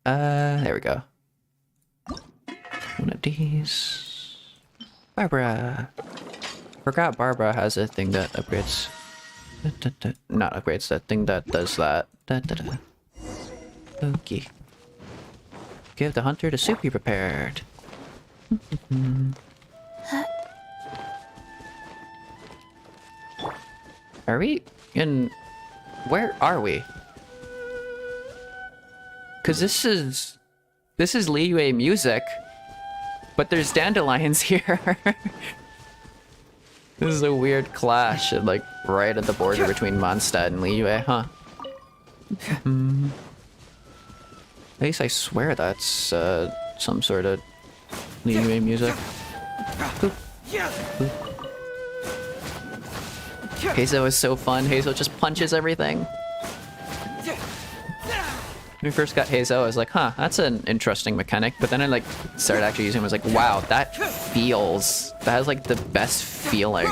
There we go. One of these. Barbara. Forgot Barbara has a thing that upgrades. Not upgrades, that thing that does that. Okay. Give the hunter the soup you prepared. Are we in... Where are we? Because this is Liyue music, but there's dandelions here. This is a weird clash, like right at the border between Mondstadt and Liyue, huh? At least I swear that's some sort of Liyue music. Boop. Boop. Hazel is so fun. Hazel just punches everything. When we first got Hazel, I was like, huh, that's an interesting mechanic. But then I like started actually using it. I was like, wow, that has like the best feeling.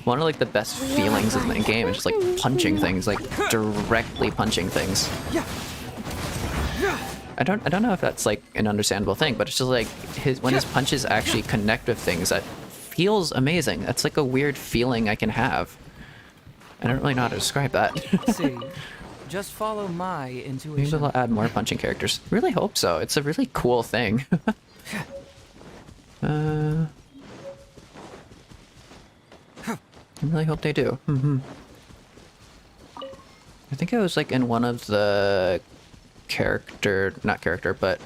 One of like the best feelings in the game is just like punching things, like directly punching things. I don't know if that's like an understandable thing, but it's just like when his punches actually connect with things, that feels amazing. That's like a weird feeling I can have. I don't really know how to describe that. See, just follow my intuition. Maybe they'll add more punching characters. Really hope so. It's a really cool thing. I really hope they do. I think it was like in one of the not character, but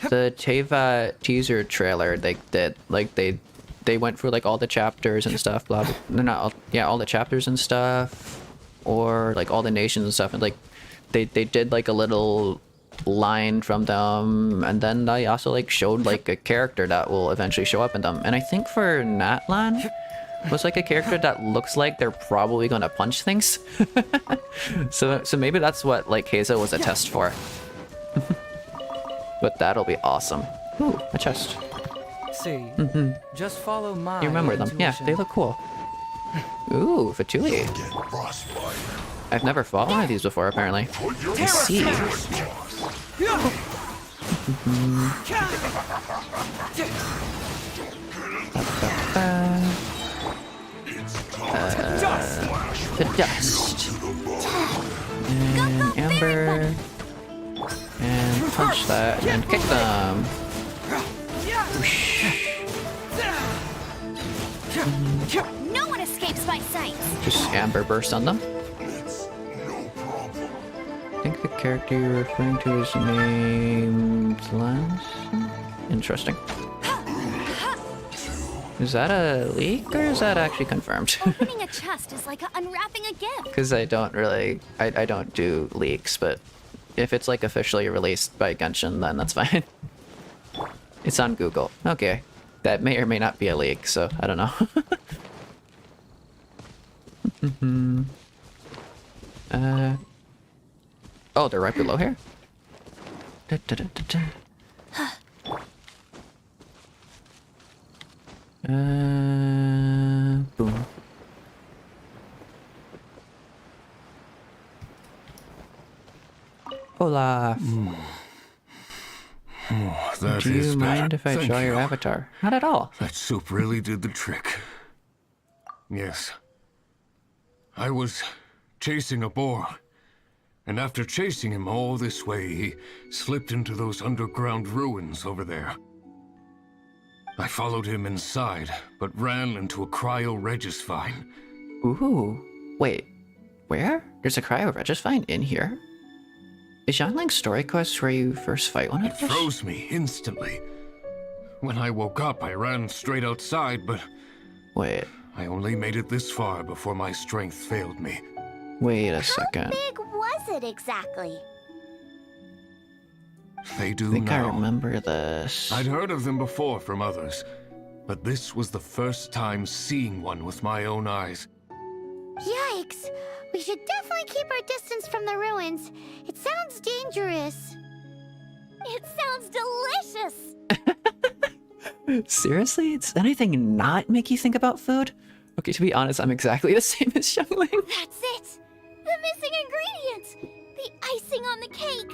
the Teva teaser trailer they did. Like they went through like all the chapters and stuff, blah, blah. Not all, yeah, all the chapters and stuff, or like all the nations and stuff, and like they did like a little line from them, and then they also like showed like a character that will eventually show up in them. And I think for Natlan was like a character that looks like they're probably gonna punch things. so maybe that's what like Hazel was a test for. But that'll be awesome. Ooh, a chest. See, just follow my You remember them? Yeah, they look cool. Ooh, Fatui. I've never fought one of these before, apparently. I see. The dust. And Amber. And punch that and kick them. Whoosh. No one escapes my sight. Just Amber burst on them. I think the character you're referring to is named Lance. Interesting. Is that a leak or is that actually confirmed? Opening a chest is like unwrapping a gift. Because I don't really, I don't do leaks, but if it's like officially released by Genshin, then that's fine. It's on Google. Okay. That may or may not be a leak, so I don't know. Oh, they're right below here? Boom. Olaf. That Do is you mind if I Thank draw your you. avatar? Not at all. That soup really did the trick. Yes. I was chasing a boar, and after chasing him all this way, he slipped into those underground ruins over there. I followed him inside, but ran into a cryo-regis vine. Ooh. Wait. Where? There's a cryo-regis vine in here? Is Yanling's story quest where you first fight one of It those? froze me instantly. When I woke up, I ran straight outside, but... Wait. I only made it this far before my strength failed me. Wait a second. How big was it exactly? They do I think I now. remember this. I'd heard of them before from others, but this was the first time seeing one with my own eyes. Yikes! We should definitely keep our distance from the ruins. It sounds dangerous. It sounds delicious. Seriously? Does anything not make you think about food? Okay, to be honest, I'm exactly the same as Xiangling. That's it. The missing ingredient. The icing on the cake.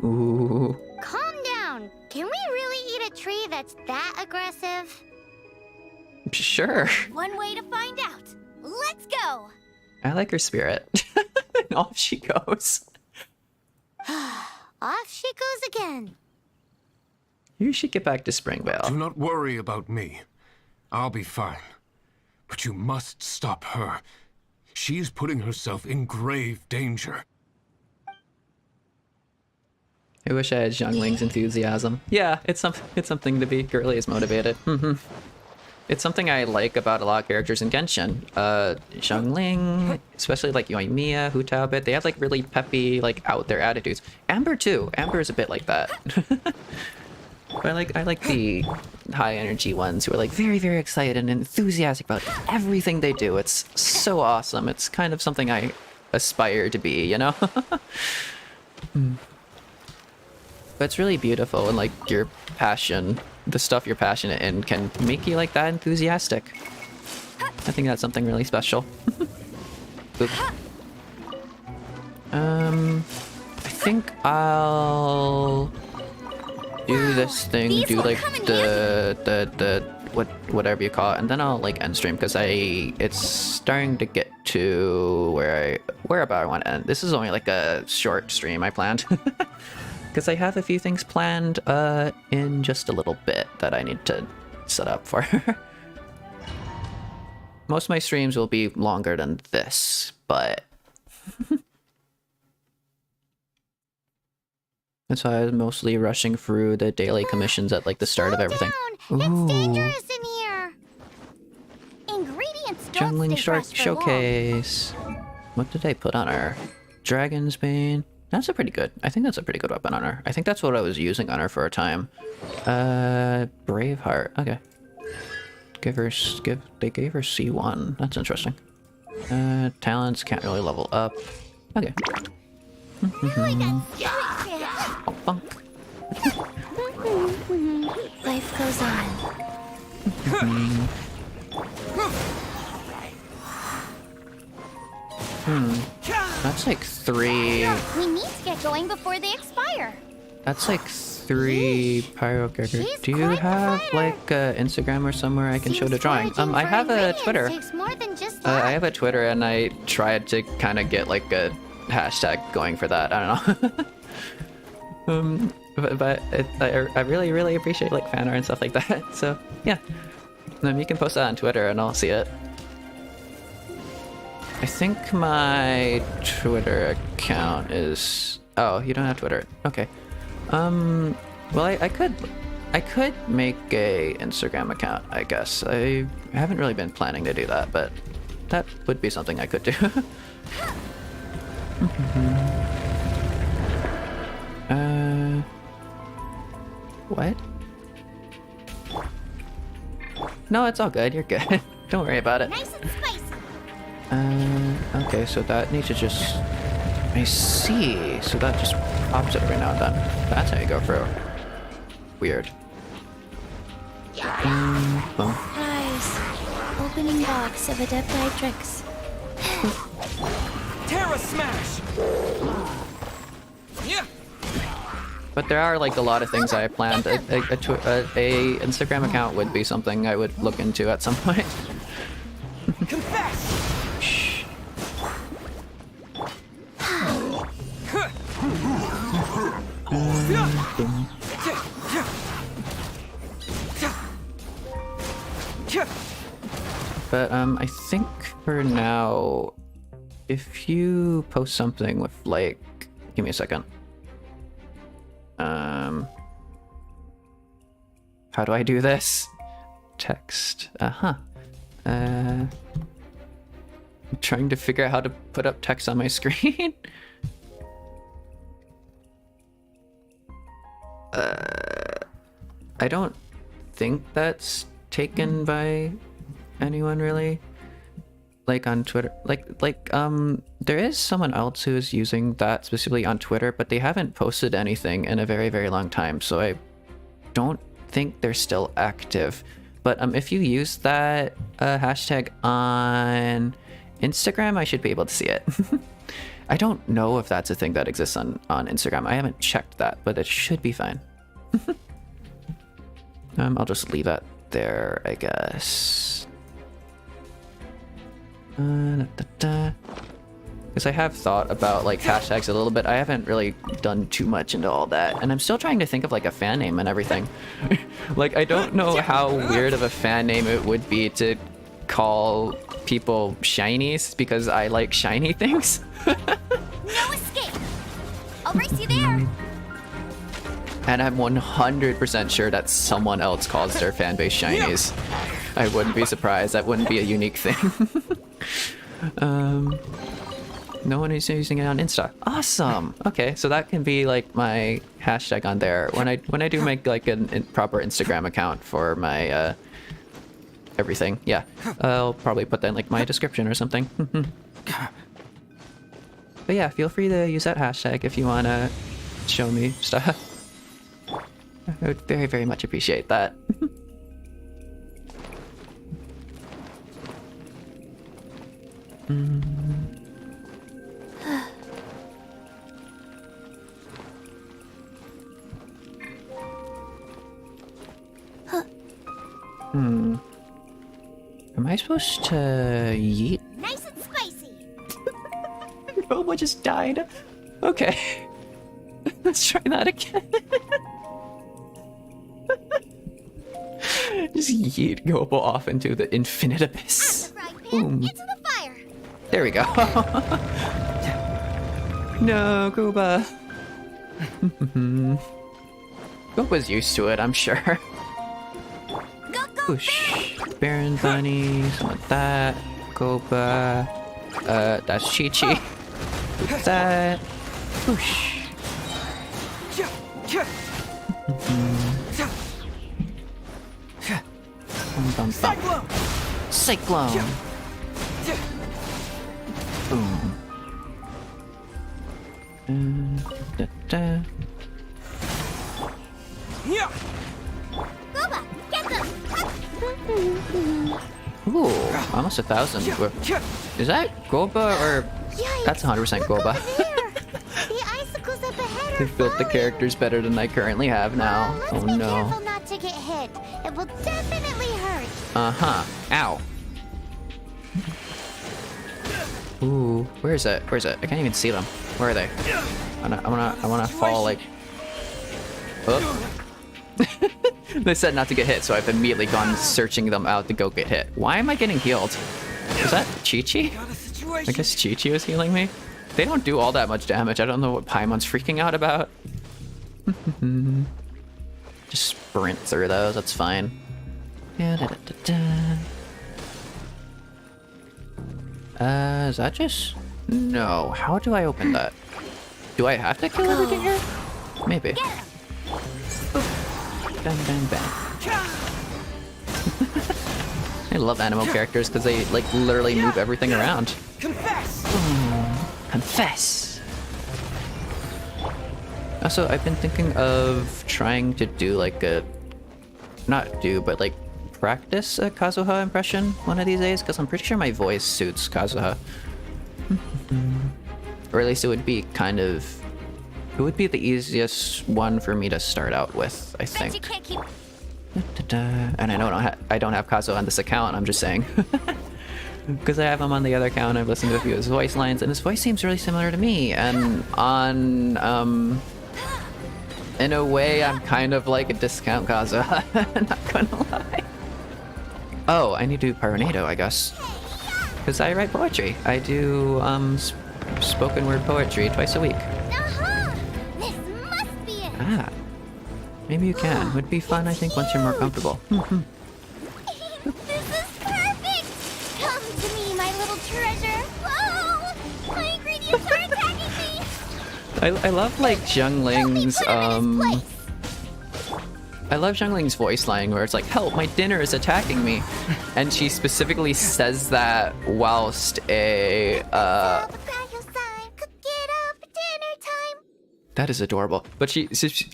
Ooh. Calm down. Can we really eat a tree that's that aggressive? Sure. One way to find out. Let's go! I like her spirit. Off she goes. Off she goes again. You should get back to Springvale. Do not worry about me. I'll be fine. But you must stop her. She is putting herself in grave danger. I wish I had Xiangling's enthusiasm. Yeah, it's something to be girly is motivated. It's something I like about a lot of characters in Genshin. Xiangling, especially like Yoimiya, Hu Taobit, they have like really peppy, like out there attitudes. Amber too. Amber is a bit like that. But I like the high energy ones who are like very, very excited and enthusiastic about everything they do. It's so awesome. It's kind of something I aspire to be, you know? But it's really beautiful, and like your passion, the stuff you're passionate in can make you like that enthusiastic. I think that's something really special. Oop. I think I'll do this thing, do like the whatever you call it, and then I'll like end stream because it's starting to get to where about I want to end. This is only like a short stream I planned. Because I have a few things planned in just a little bit that I need to set up for. Most of my streams will be longer than this, but... That's why I was mostly rushing through the daily commissions at like the start of everything. Down. It's dangerous in here. Ingredients don't Jungling stay Shark fresh for long. Showcase. What did I put on her? Dragon's Bane. That's a pretty good. I think that's a pretty good weapon on her. I think that's what I was using on her for a time. Braveheart. Okay. They gave her C1. That's interesting. Talents can't really level up. Okay. Oh, funk. Life goes on. That's like 3. We need to get going before they expire. That's like 3 pyro characters. Do you have like Instagram or somewhere I can show the drawing? I have a Twitter. I have a Twitter and I tried to kind of get like a hashtag going for that. I don't know. but I really, really appreciate like fan art and stuff like that. So yeah, you can post that on Twitter and I'll see it. I think my Twitter account is... Oh, you don't have Twitter. Okay. Well, I could make a Instagram account, I guess. I haven't really been planning to do that, but that would be something I could do. What? No, it's all good. You're good. Don't worry about it. Nice and spicy. Okay, so that needs to just... I see. So that just pops it every now and then. That's how you go through. Weird. Boom. Guys, opening box of Adepti-Trix. Terra Smash! Yeah. But there are like a lot of things I planned. A Instagram account would be something I would look into at some point. Confess! Shh. But I think for now, if you post something with like, give me a second. How do I do this? Text. I'm trying to figure out how to put up text on my screen. I don't think that's taken by anyone really. Like on Twitter, there is someone else who is using that specifically on Twitter, but they haven't posted anything in a very, very long time, so I don't think they're still active. But if you use that hashtag on Instagram, I should be able to see it. I don't know if that's a thing that exists on Instagram. I haven't checked that, but it should be fine. I'll just leave it there, I guess. Because I have thought about like hashtags a little bit. I haven't really done too much into all that, and I'm still trying to think of like a fan name and everything. Like I don't know how weird of a fan name it would be to call people shinies because I like shiny things. No escape! I'll race you there! And I'm 100% sure that someone else calls their fanbase shinies. I wouldn't be surprised. That wouldn't be a unique thing. No one is using it on Insta. Awesome. Okay, so that can be like my hashtag on there when I do make like a proper Instagram account for my everything. Yeah, I'll probably put that in like my description or something. But yeah, feel free to use that hashtag if you wanna show me stuff. I would very, very much appreciate that. Am I supposed to yeet? Nice and spicy! Robo just died. Okay. Let's try that again. Just yeet Gobo off into the infinite abyss. Boom. Into the fire! There we go. No, Goba. Goba's used to it, I'm sure. Whoosh. Baron Bunny, some of that. Goba. That's Chi-Chi. With that. Whoosh. Bum, bum, bum. Cyclone! Boom. Da, da. Boba, get them! Ooh, almost 1,000. Is that Goba or... That's 100% Goba. The icicles up ahead are They've built the characters better than I currently have now. Let's Oh be no. careful not to get hit. It will definitely hurt. Uh-huh. Ow. Ooh, where is it? Where is it? I can't even see them. Where are they? I wanna fall like... Oh. They said not to get hit, so I've immediately gone searching them out to go get hit. Why am I getting healed? Is that Chi-Chi? I guess Chi-Chi was healing me. They don't do all that much damage. I don't know what Paimon's freaking out about. Just sprint through those, that's fine. Yeah, da, da, da, da. Is that just... No, how do I open that? Do I have to kill everything here? Maybe. Bang, bang, bang. I love animal characters because they like literally move everything around. Confess! Confess! Also, I've been thinking of trying to do like a... Not do, but like practice a Kazuha impression one of these days because I'm pretty sure my voice suits Kazuha. Or at least it would be kind of... It would be the easiest one for me to start out with, I think. You can't keep... And I know I don't have Kazuha on this account, I'm just saying. Because I have him on the other account, I've listened to a few of his voice lines, and his voice seems really similar to me. And on, in a way, I'm kind of like a discount Kazuha, not gonna lie. Oh, I need to do Pyronado, I guess. Because I write poetry. I do, spoken word poetry twice a week. This must be it! Ah. Maybe you can. Would be fun, I think, once you're more comfortable. This is perfect! Come to me, my little treasure! Whoa! My ingredients are attacking me! I love like Zhengling's I love Zhengling's voice line where it's like, help, my dinner is attacking me. And she specifically says that whilst a That is adorable. But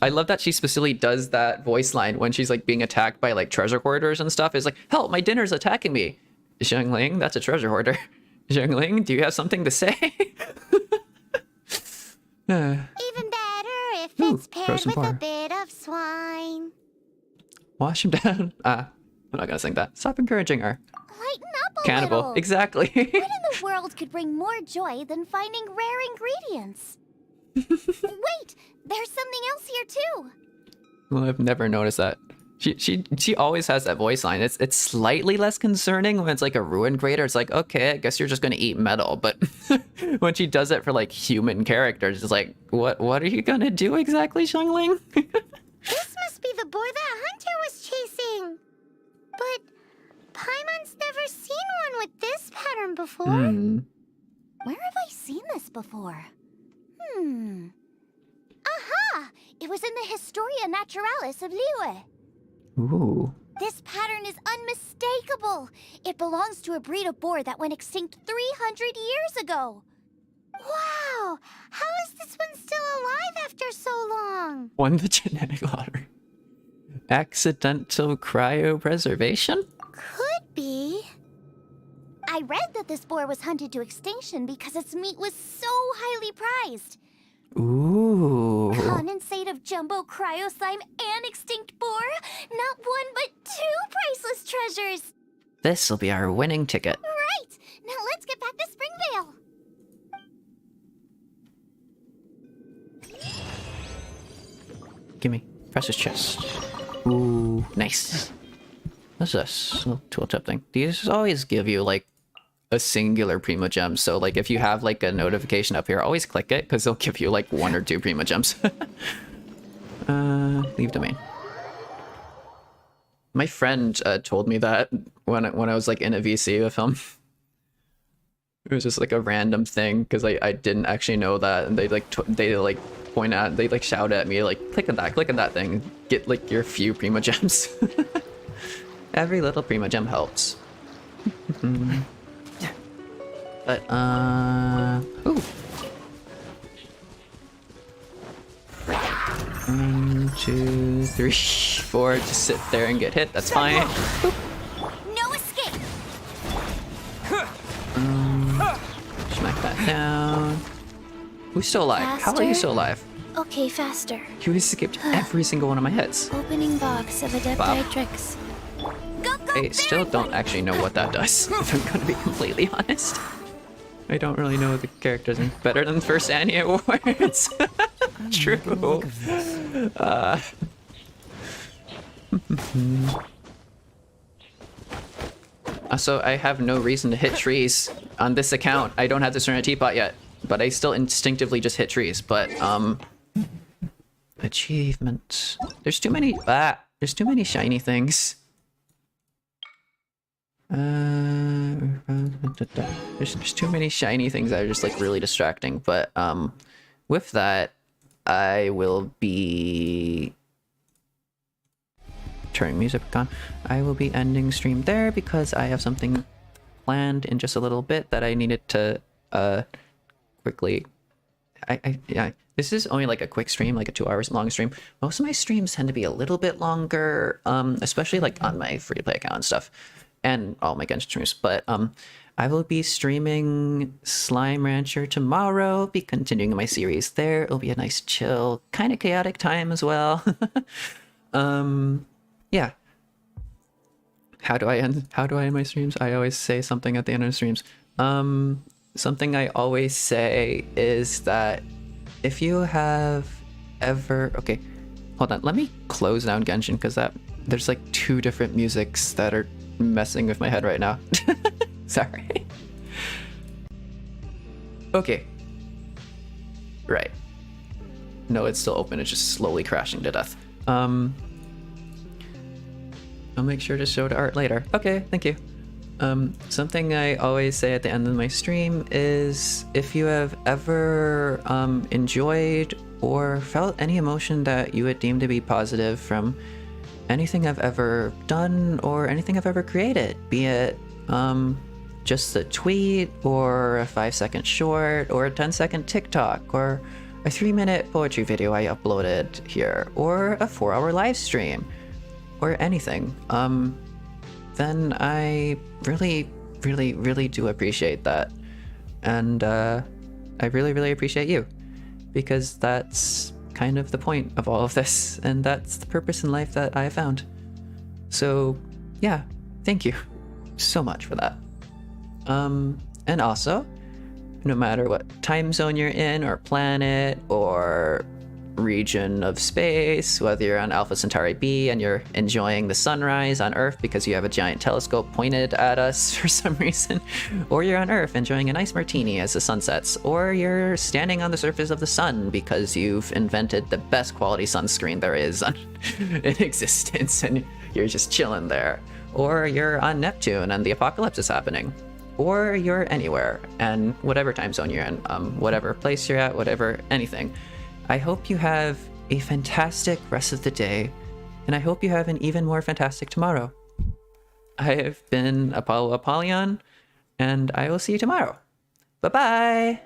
I love that she specifically does that voice line when she's like being attacked by like treasure hoarders and stuff. It's like, help, my dinner's attacking me. Zhengling, that's a treasure hoarder. Zhengling, do you have something to say? Even better if it's paired with a bit of swine. Wash him down. I'm not gonna sing that. Stop encouraging her. Lighten up a Cannibal, little. exactly. What in the world could bring more joy than finding rare ingredients? Wait, there's something else here too. Well, I've never noticed that. She always has that voice line. It's slightly less concerning when it's like a ruin grader. It's like, okay, I guess you're just gonna eat metal. But when she does it for like human characters, it's like, what are you gonna do exactly, Xiangling? This must be the boar that Hunter was chasing. But Paimon's never seen one with this pattern before. Where have I seen this before? Aha! It was in the Historia Naturalis of Liyue. Ooh. This pattern is unmistakable. It belongs to a breed of boar that went extinct 300 years ago. Wow! How is this one still alive after so long? Won the genetic lottery. Accidental cryopreservation? Could be. I read that this boar was hunted to extinction because its meat was so highly prized. Ooh. Condensate of jumbo cryo slime and extinct boar? Not one, but two priceless treasures! This'll be our winning ticket. Right! Now let's get back to Springvale! Gimme. Press his chest. Ooh, nice. What's this? Little tooltip thing. These always give you, like, a singular Prima Gem. So, like, if you have, like, a notification up here, always click it, because they'll give you, like, 1 or 2 Prima Gems. Leave domain. My friend told me that when I was, like, in a VC with him. It was just, like, a random thing, because I didn't actually know that, and they point at, they, like, shout at me, like, click on that thing, get, like, your few Prima Gems. Every little Prima Gem helps. But, ooh. 1, 2, 3, 4, just sit there and get hit, that's fine. No escape! Smack that down. Who's still alive? How are you still alive? Okay, faster. You escaped every single one of my hits. Opening box of Adepti tricks. I still don't actually know what that does, if I'm gonna be completely honest. I don't really know the characters better than the first Annie Awards. True. So I have no reason to hit trees on this account. I don't have the Serena Teapot yet, but I still instinctively just hit trees. But achievement. There's too many. There's too many shiny things. There's too many shiny things that are just like really distracting. But with that, I will be turning music on. I will be ending stream there because I have something planned in just a little bit that I needed to quickly. Yeah, this is only like a quick stream, like a 2 hours long stream. Most of my streams tend to be a little bit longer, especially like on my free to play account and stuff, and all my Genshin streams. But I will be streaming Slime Rancher tomorrow, be continuing my series there. It'll be a nice chill, kind of chaotic time as well. Yeah. How do I end my streams? I always say something at the end of the streams. Something I always say is that if you have ever... Okay, hold on. Let me close down Genshin because there's like 2 different musics that are messing with my head right now. Sorry. Okay. Right. No, it's still open. It's just slowly crashing to death. I'll make sure to show the art later. Okay, thank you. Something I always say at the end of my stream is if you have ever enjoyed or felt any emotion that you would deem to be positive from anything I've ever done or anything I've ever created, be it just a tweet or a 5-second short or a 10-second TikTok or a 3-minute poetry video I uploaded here or a 4-hour live stream or anything, then I really, really, really do appreciate that. And I really, really appreciate you, because that's kind of the point of all of this, and that's the purpose in life that I found. So yeah, thank you. so much for that. And also, no matter what time zone you're in, or planet, or region of space, whether you're on Alpha Centauri B and you're enjoying the sunrise on Earth because you have a giant telescope pointed at us for some reason, or you're on Earth enjoying a nice martini as the sun sets, or you're standing on the surface of the sun because you've invented the best quality sunscreen there is in existence and you're just chilling there, or you're on Neptune and the apocalypse is happening, or you're anywhere and whatever time zone you're in, whatever place you're at, whatever, anything. I hope you have a fantastic rest of the day, and I hope you have an even more fantastic tomorrow. I have been Apollo Apollyon, and I will see you tomorrow. Bye-bye!